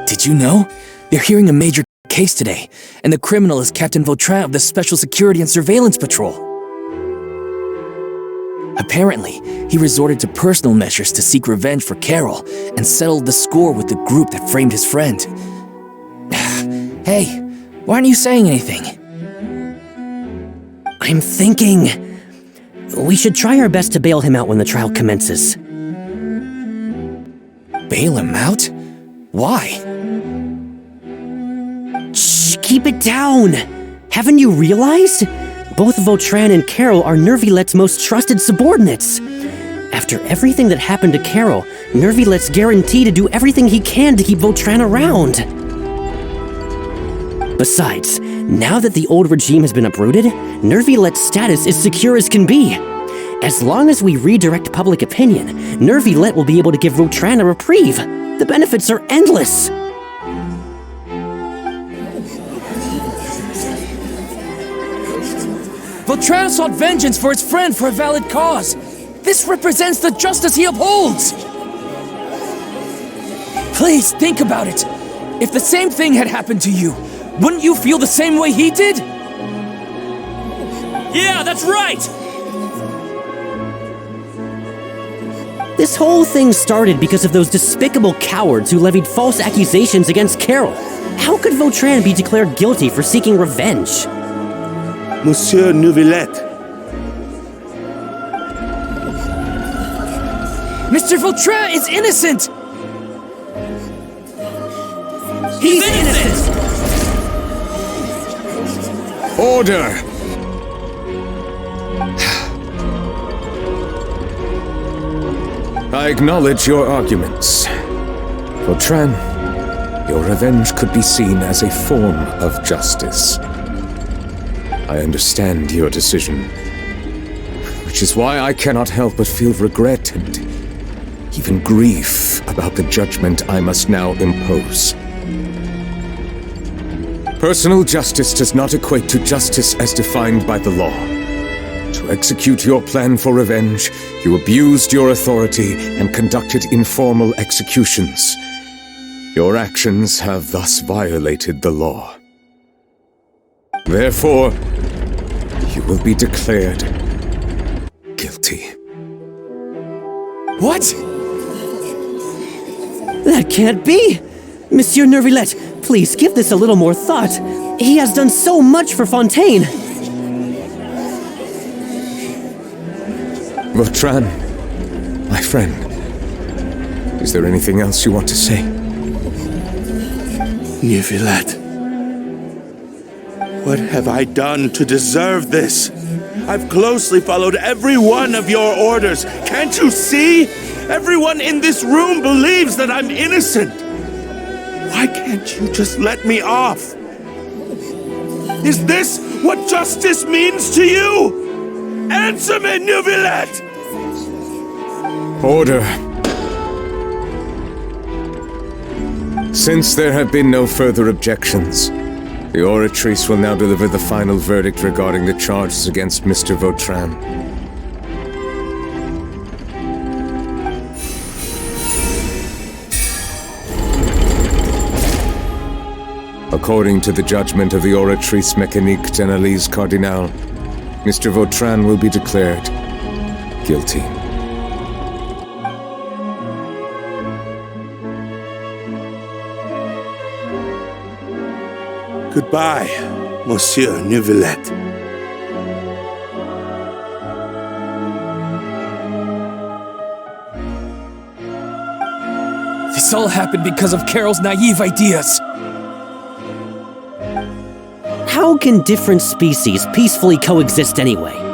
Did you know? They're hearing a major case today, and the criminal is Captain Vautrin of the Special Security and Surveillance Patrol. Apparently, he resorted to personal measures to seek revenge for Carol and settled the score with the group that framed his friend. Hey, why aren't you saying anything? I'm thinking... we should try our best to bail him out when the trial commences. Bail him out? Why? Shh, keep it down! Haven't you realized? Both Vautrin and Carol are Neuvillette's most trusted subordinates. After everything that happened to Carol, Neuvillette's guaranteed to do everything he can to keep Vautrin around. Besides, now that the old regime has been uprooted, Neuvillette's status is secure as can be. As long as we redirect public opinion, Neuvillette will be able to give Vautrin a reprieve. The benefits are endless. Vautrin sought vengeance for his friend for a valid cause. This represents the justice he upholds! Please, think about it. If the same thing had happened to you, wouldn't you feel the same way he did? Yeah, that's right! This whole thing started because of those despicable cowards who levied false accusations against Carol. How could Vautrin be declared guilty for seeking revenge? Monsieur Neuvillette. Mr. Vautrin is innocent! He's innocent! Order! I acknowledge your arguments. Vautrin, your revenge could be seen as a form of justice. I understand your decision, which is why I cannot help but feel regret and even grief about the judgment I must now impose. Personal justice does not equate to justice as defined by the law. To execute your plan for revenge, you abused your authority and conducted informal executions. Your actions have thus violated the law. Therefore, you will be declared guilty. What? That can't be! Monsieur Neuvillette, please give this a little more thought. He has done so much for Fontaine. Vautrin, my friend, is there anything else you want to say? Neuvillette, what have I done to deserve this? I've closely followed every one of your orders. Can't you see? Everyone in this room believes that I'm innocent. Why can't you just let me off? Is this what justice means to you? Answer me, Neuvillette! Order. Since there have been no further objections, the Oratrice will now deliver the final verdict regarding the charges against Mr. Vautrin. According to the judgment of the Oratrice Mécanique d'Analyse Cardinal, Mr. Vautrin will be declared guilty. Goodbye, Monsieur Neuvillette. This all happened because of Carol's naive ideas. How can different species peacefully coexist anyway?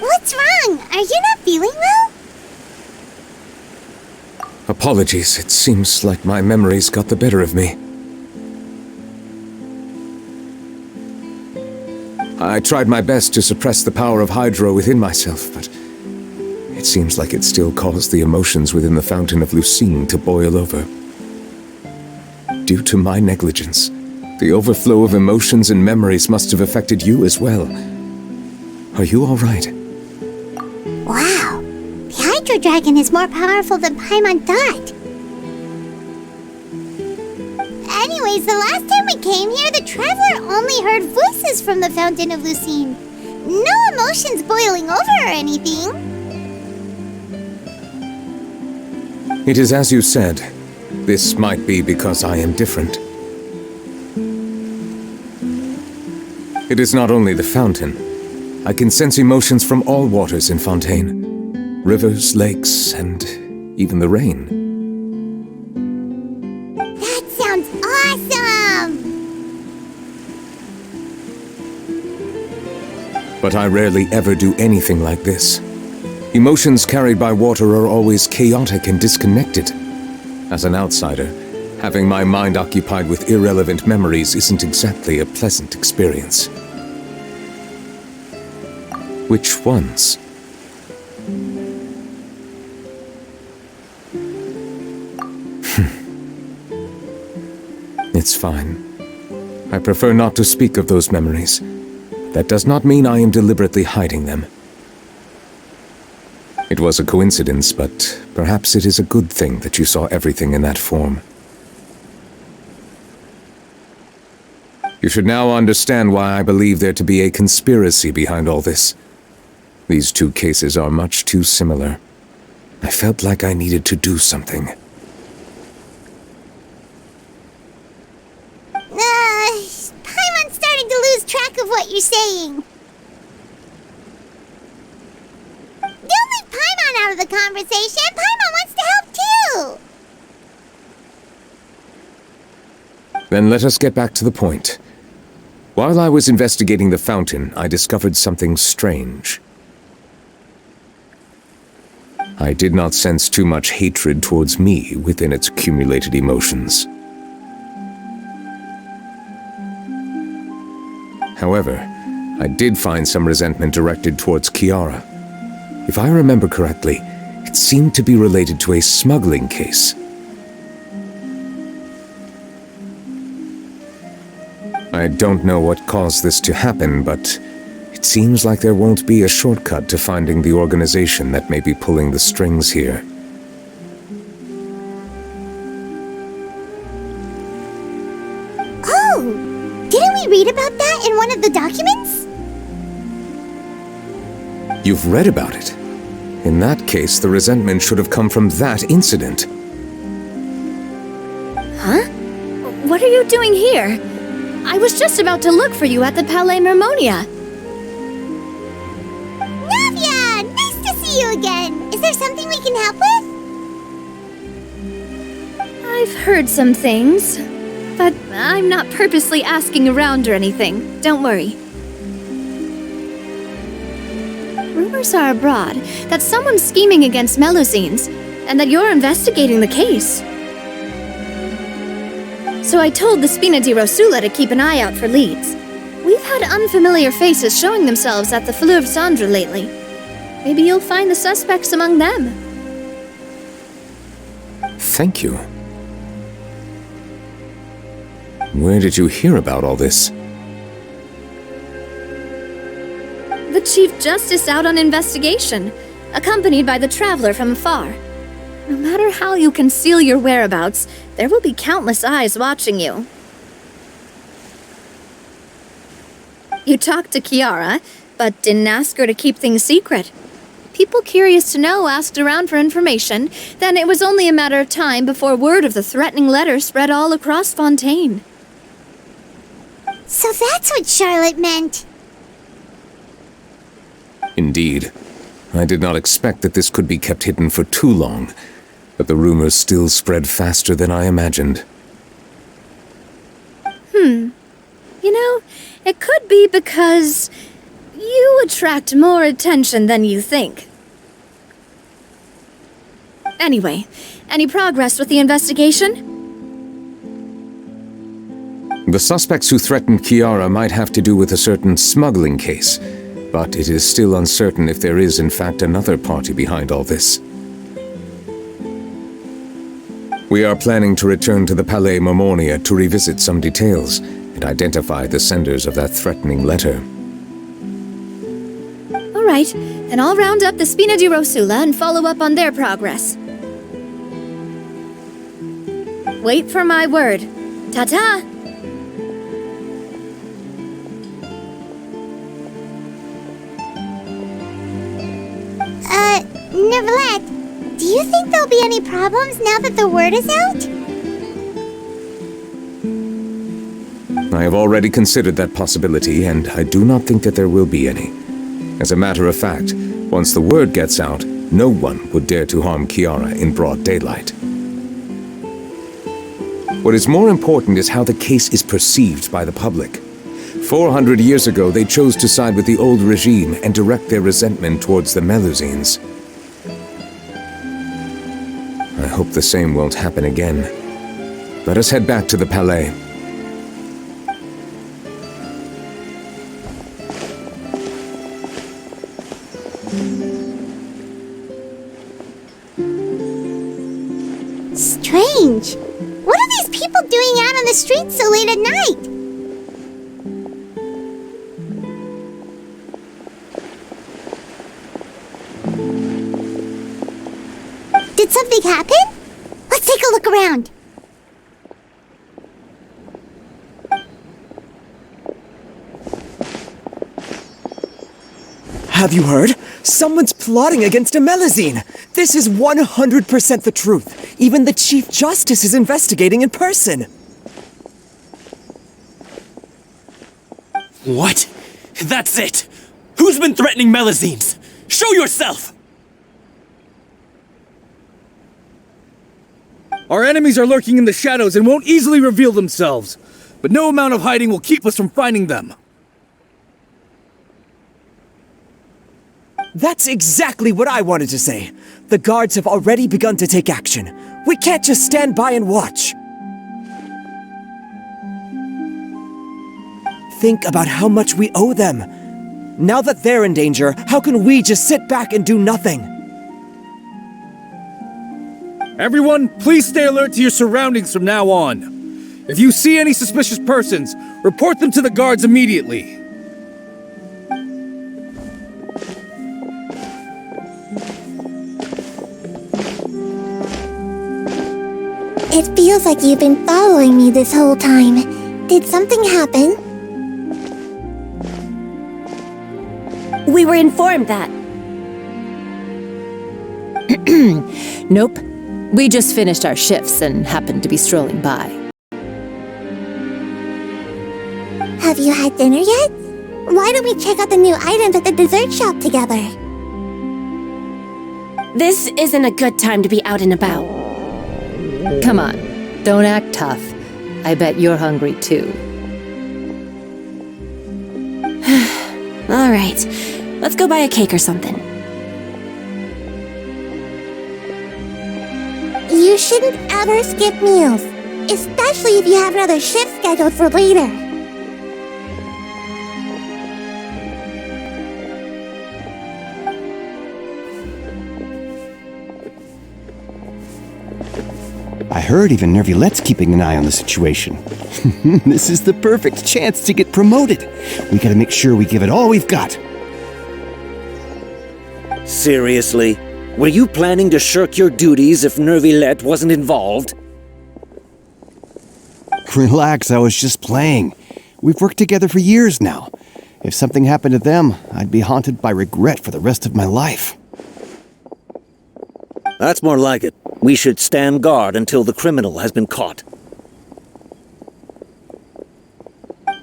What's wrong? Are you not feeling well? Apologies, it seems like my memories got the better of me. I tried my best to suppress the power of Hydro within myself, but it seems like it still caused the emotions within the Fountain of Lucine to boil over. Due to my negligence, the overflow of emotions and memories must have affected you as well. Are you all right? Wow, the Hydro Dragon is more powerful than Paimon thought. Anyways, the last time we came here, the Traveler only heard voices from the Fountain of Lucine. No emotions boiling over or anything. It is as you said. This might be because I am different. It is not only the fountain. I can sense emotions from all waters in Fontaine. Rivers, lakes, and even the rain. That sounds awesome! But I rarely ever do anything like this. Emotions carried by water are always chaotic and disconnected. As an outsider, having my mind occupied with irrelevant memories isn't exactly a pleasant experience. Which ones? It's fine. I prefer not to speak of those memories. That does not mean I am deliberately hiding them. It was a coincidence, but perhaps it is a good thing that you saw everything in that form. You should now understand why I believe there to be a conspiracy behind all this. These two cases are much too similar. I felt like I needed to do something. Paimon's starting to lose track of what you're saying. Don't leave Paimon out of the conversation. Paimon wants to help too. Then let us get back to the point. While I was investigating the fountain, I discovered something strange. I did not sense too much hatred towards me within its accumulated emotions. However, I did find some resentment directed towards Kiara. If I remember correctly, it seemed to be related to a smuggling case. I don't know what caused this to happen, but it seems like there won't be a shortcut to finding the organization that may be pulling the strings here. Oh! Didn't we read about that in one of the documents? You've read about it. In that case, the resentment should have come from that incident. Huh? What are you doing here? I was just about to look for you at the Palais Mermonia. Navia! Nice to see you again! Is there something we can help with? I've heard some things, but I'm not purposely asking around or anything. Don't worry. Rumors are abroad that someone's scheming against Melusines, and that you're investigating the case. So I told the Spina di Rosula to keep an eye out for leads. We've had unfamiliar faces showing themselves at the Fleuve Cendre lately. Maybe you'll find the suspects among them. Thank you. Where did you hear about all this? The Chief Justice out on investigation, accompanied by the Traveler from afar. No matter how you conceal your whereabouts, there will be countless eyes watching you. You talked to Kiara, but didn't ask her to keep things secret. People curious to know asked around for information, then it was only a matter of time before word of the threatening letter spread all across Fontaine. So that's what Charlotte meant. Indeed. I did not expect that this could be kept hidden for too long, but the rumors still spread faster than I imagined. You know, it could be because you attract more attention than you think. Anyway, any progress with the investigation? The suspects who threatened Kiara might have to do with a certain smuggling case, but it is still uncertain if there is in fact another party behind all this. We are planning to return to the Palais Mermonia to revisit some details and identify the senders of that threatening letter. All right, then I'll round up the Spina di Rosula and follow up on their progress. Wait for my word. Ta-ta! Neuvillette, do you think there'll be any problems now that the word is out? I have already considered that possibility, and I do not think that there will be any. As a matter of fact, once the word gets out, no one would dare to harm Kiara in broad daylight. What is more important is how the case is perceived by the public. 400 years ago, they chose to side with the old regime and direct their resentment towards the Melusines. I hope the same won't happen again. Let us head back to the Palais. Strange. What are these people doing out on the streets so late at night? Did something happen? Let's take a look around. Have you heard? Someone's plotting against a Melusine! This is 100% the truth. Even the Chief Justice is investigating in person. What? That's it! Who's been threatening Melusines? Show yourself! Our enemies are lurking in the shadows and won't easily reveal themselves. But no amount of hiding will keep us from finding them. That's exactly what I wanted to say. The guards have already begun to take action. We can't just stand by and watch. Think about how much we owe them. Now that they're in danger, how can we just sit back and do nothing? Everyone, please stay alert to your surroundings from now on. If you see any suspicious persons, report them to the guards immediately. It feels like you've been following me this whole time. Did something happen? We were informed that. Nope. We just finished our shifts and happened to be strolling by. Have you had dinner yet? Why don't we check out the new items at the dessert shop together? This isn't a good time to be out and about. Come on, don't act tough. I bet you're hungry too. All right, let's go buy a cake or something. You shouldn't ever skip meals, especially if you have another shift scheduled for later. I heard even Nervilette's keeping an eye on the situation. This is the perfect chance to get promoted. We gotta make sure we give it all we've got. Seriously? Were you planning to shirk your duties if Nervilette wasn't involved? Relax, I was just playing. We've worked together for years now. If something happened to them, I'd be haunted by regret for the rest of my life. That's more like it. We should stand guard until the criminal has been caught.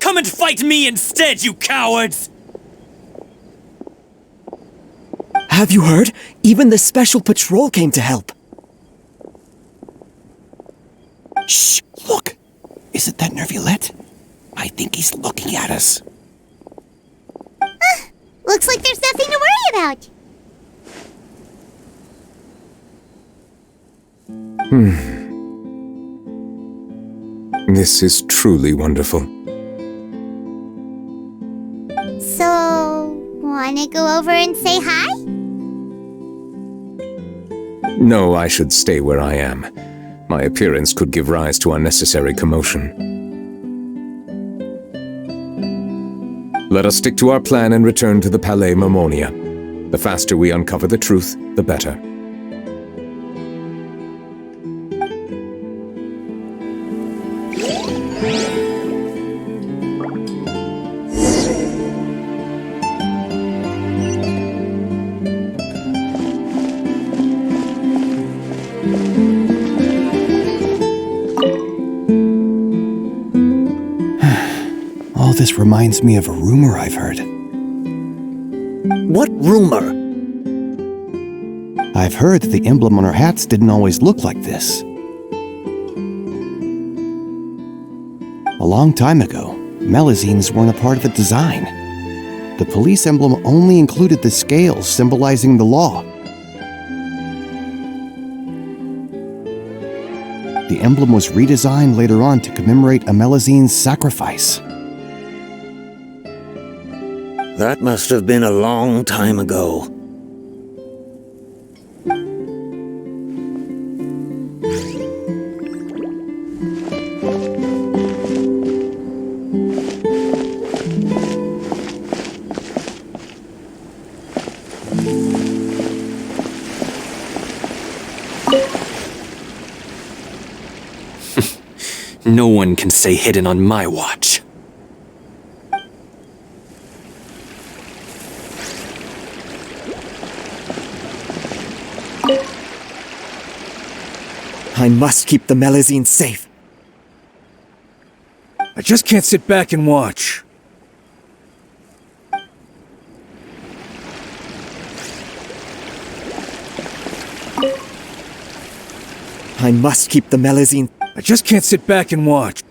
Come and fight me instead, you cowards! Have you heard? Even the Special Patrol came to help. Shh! Look! Isn't that Nervilette? I think he's looking at us. Looks like there's nothing to worry about. This is truly wonderful. So, wanna go over and say hi? No, I should stay where I am. My appearance could give rise to unnecessary commotion. Let us stick to our plan and return to the Palais Mermonia. The faster we uncover the truth, the better. All this reminds me of a rumor I've heard. What rumor? I've heard that the emblem on our hats didn't always look like this. A long time ago, Melazines weren't a part of the design. The police emblem only included the scales symbolizing the law. The emblem was redesigned later on to commemorate a Melazine's sacrifice. That must have been a long time ago. No one can say hidden on my watch. I must keep the Melazine safe. I just can't sit back and watch. I must keep the Melazine. I just can't sit back and watch.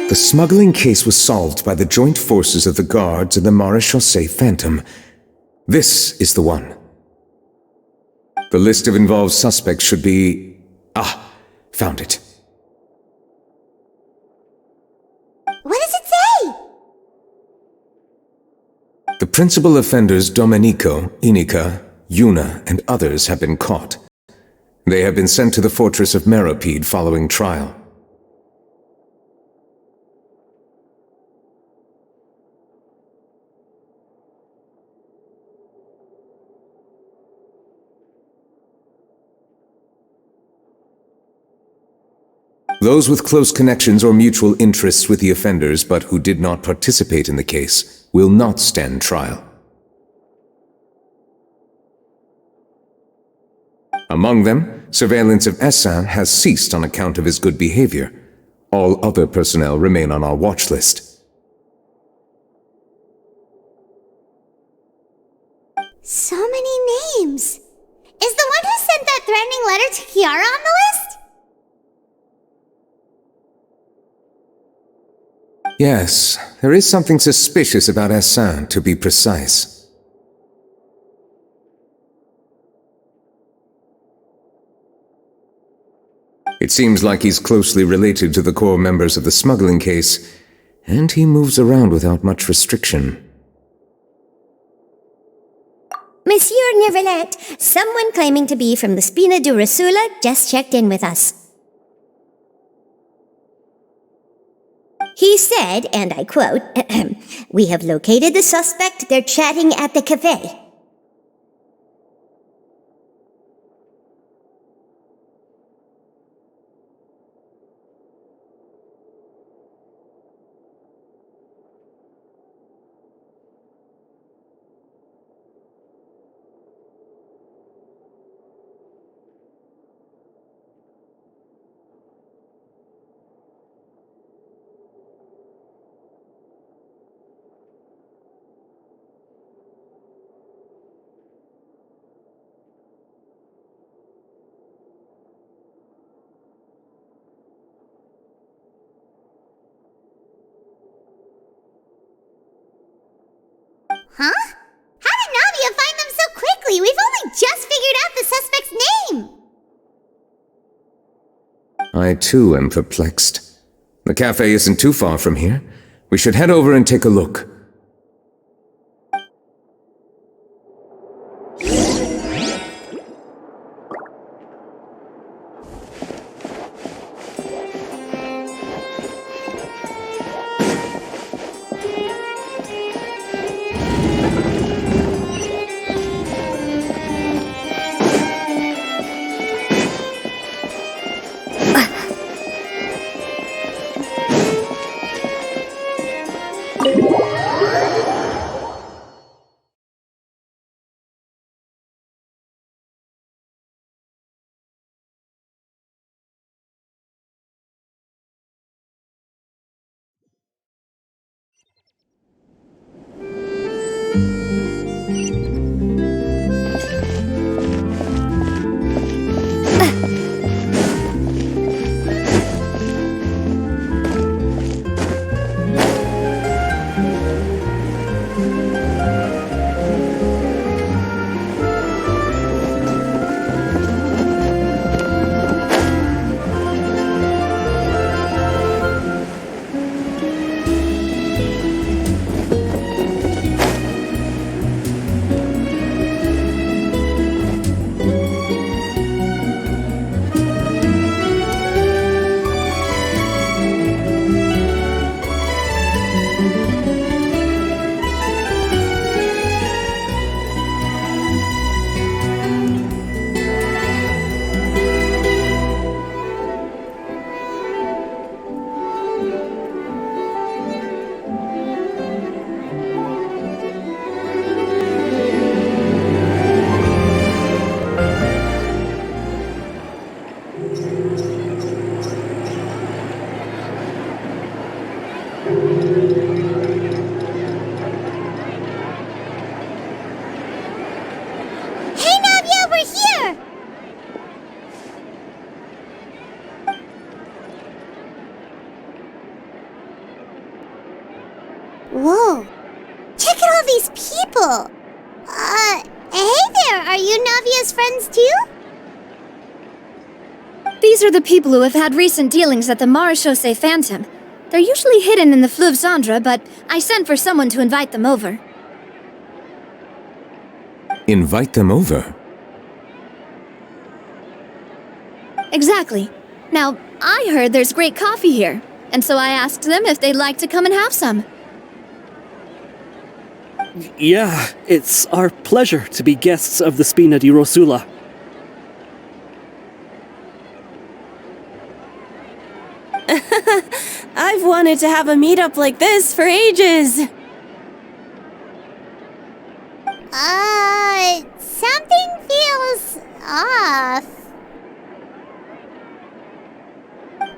The smuggling case was solved by the joint forces of the guards and the Marechaussee Phantom. This is the one. The list of involved suspects should be... found it. What does it say? The principal offenders Domenico, Inica, Yuna, and others have been caught. They have been sent to the fortress of Meropide following trial. Those with close connections or mutual interests with the offenders but who did not participate in the case will not stand trial. Among them, surveillance of Essan has ceased on account of his good behavior. All other personnel remain on our watch list. So many names. Is the one who sent that threatening letter to Kiara on the list? Yes, there is something suspicious about Essan, to be precise. It seems like he's closely related to the core members of the smuggling case, and he moves around without much restriction. Monsieur Neuvillette, someone claiming to be from the Spina di Rosula just checked in with us. He said, and I quote, "We have located the suspect. They're chatting at the cafe." Huh? How did Navia find them so quickly? We've only just figured out the suspect's name! I too am perplexed. The cafe isn't too far from here. We should head over and take a look. Whoa. Check out all these people. Hey there, are you Navia's friends too? These are the people who have had recent dealings at the Marechaussee Phantom. They're usually hidden in the Fleuve Cendre, but I sent for someone to invite them over. Invite them over? Exactly. Now, I heard there's great coffee here, and so I asked them if they'd like to come and have some. Yeah, it's our pleasure to be guests of the Spina di Rosula. I've wanted to have a meetup like this for ages. Something feels off.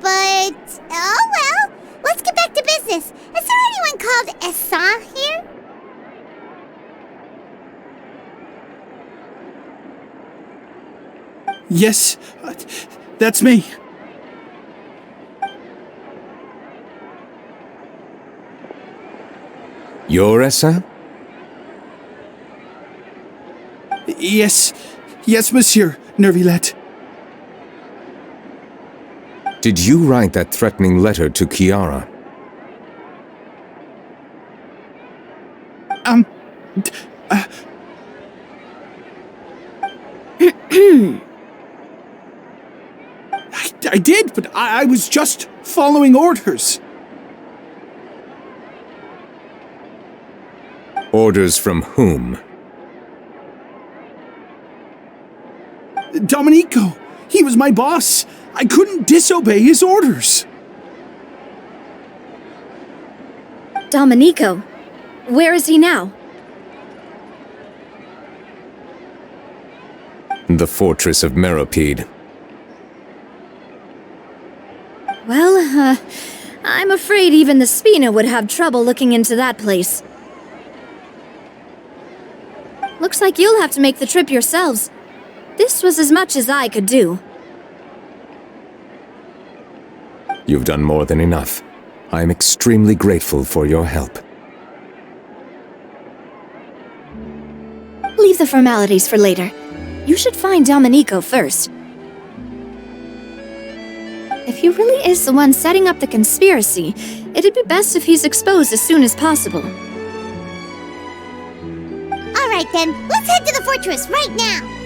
But, oh well. Let's get back to business. Is there anyone called Essa here? Yes, that's me. You're Essa? Yes, monsieur, Nervilette. Did you write that threatening letter to Kiara? I did, but I was just following orders. Orders from whom? Domenico. He was my boss. I couldn't disobey his orders. Domenico, where is he now? The fortress of Meropide. Well, I'm afraid even the Spina would have trouble looking into that place. Looks like you'll have to make the trip yourselves. This was as much as I could do. You've done more than enough. I am extremely grateful for your help. Leave the formalities for later. You should find Domenico first. If he really is the one setting up the conspiracy, it'd be best if he's exposed as soon as possible. Alright then, let's head to the fortress right now!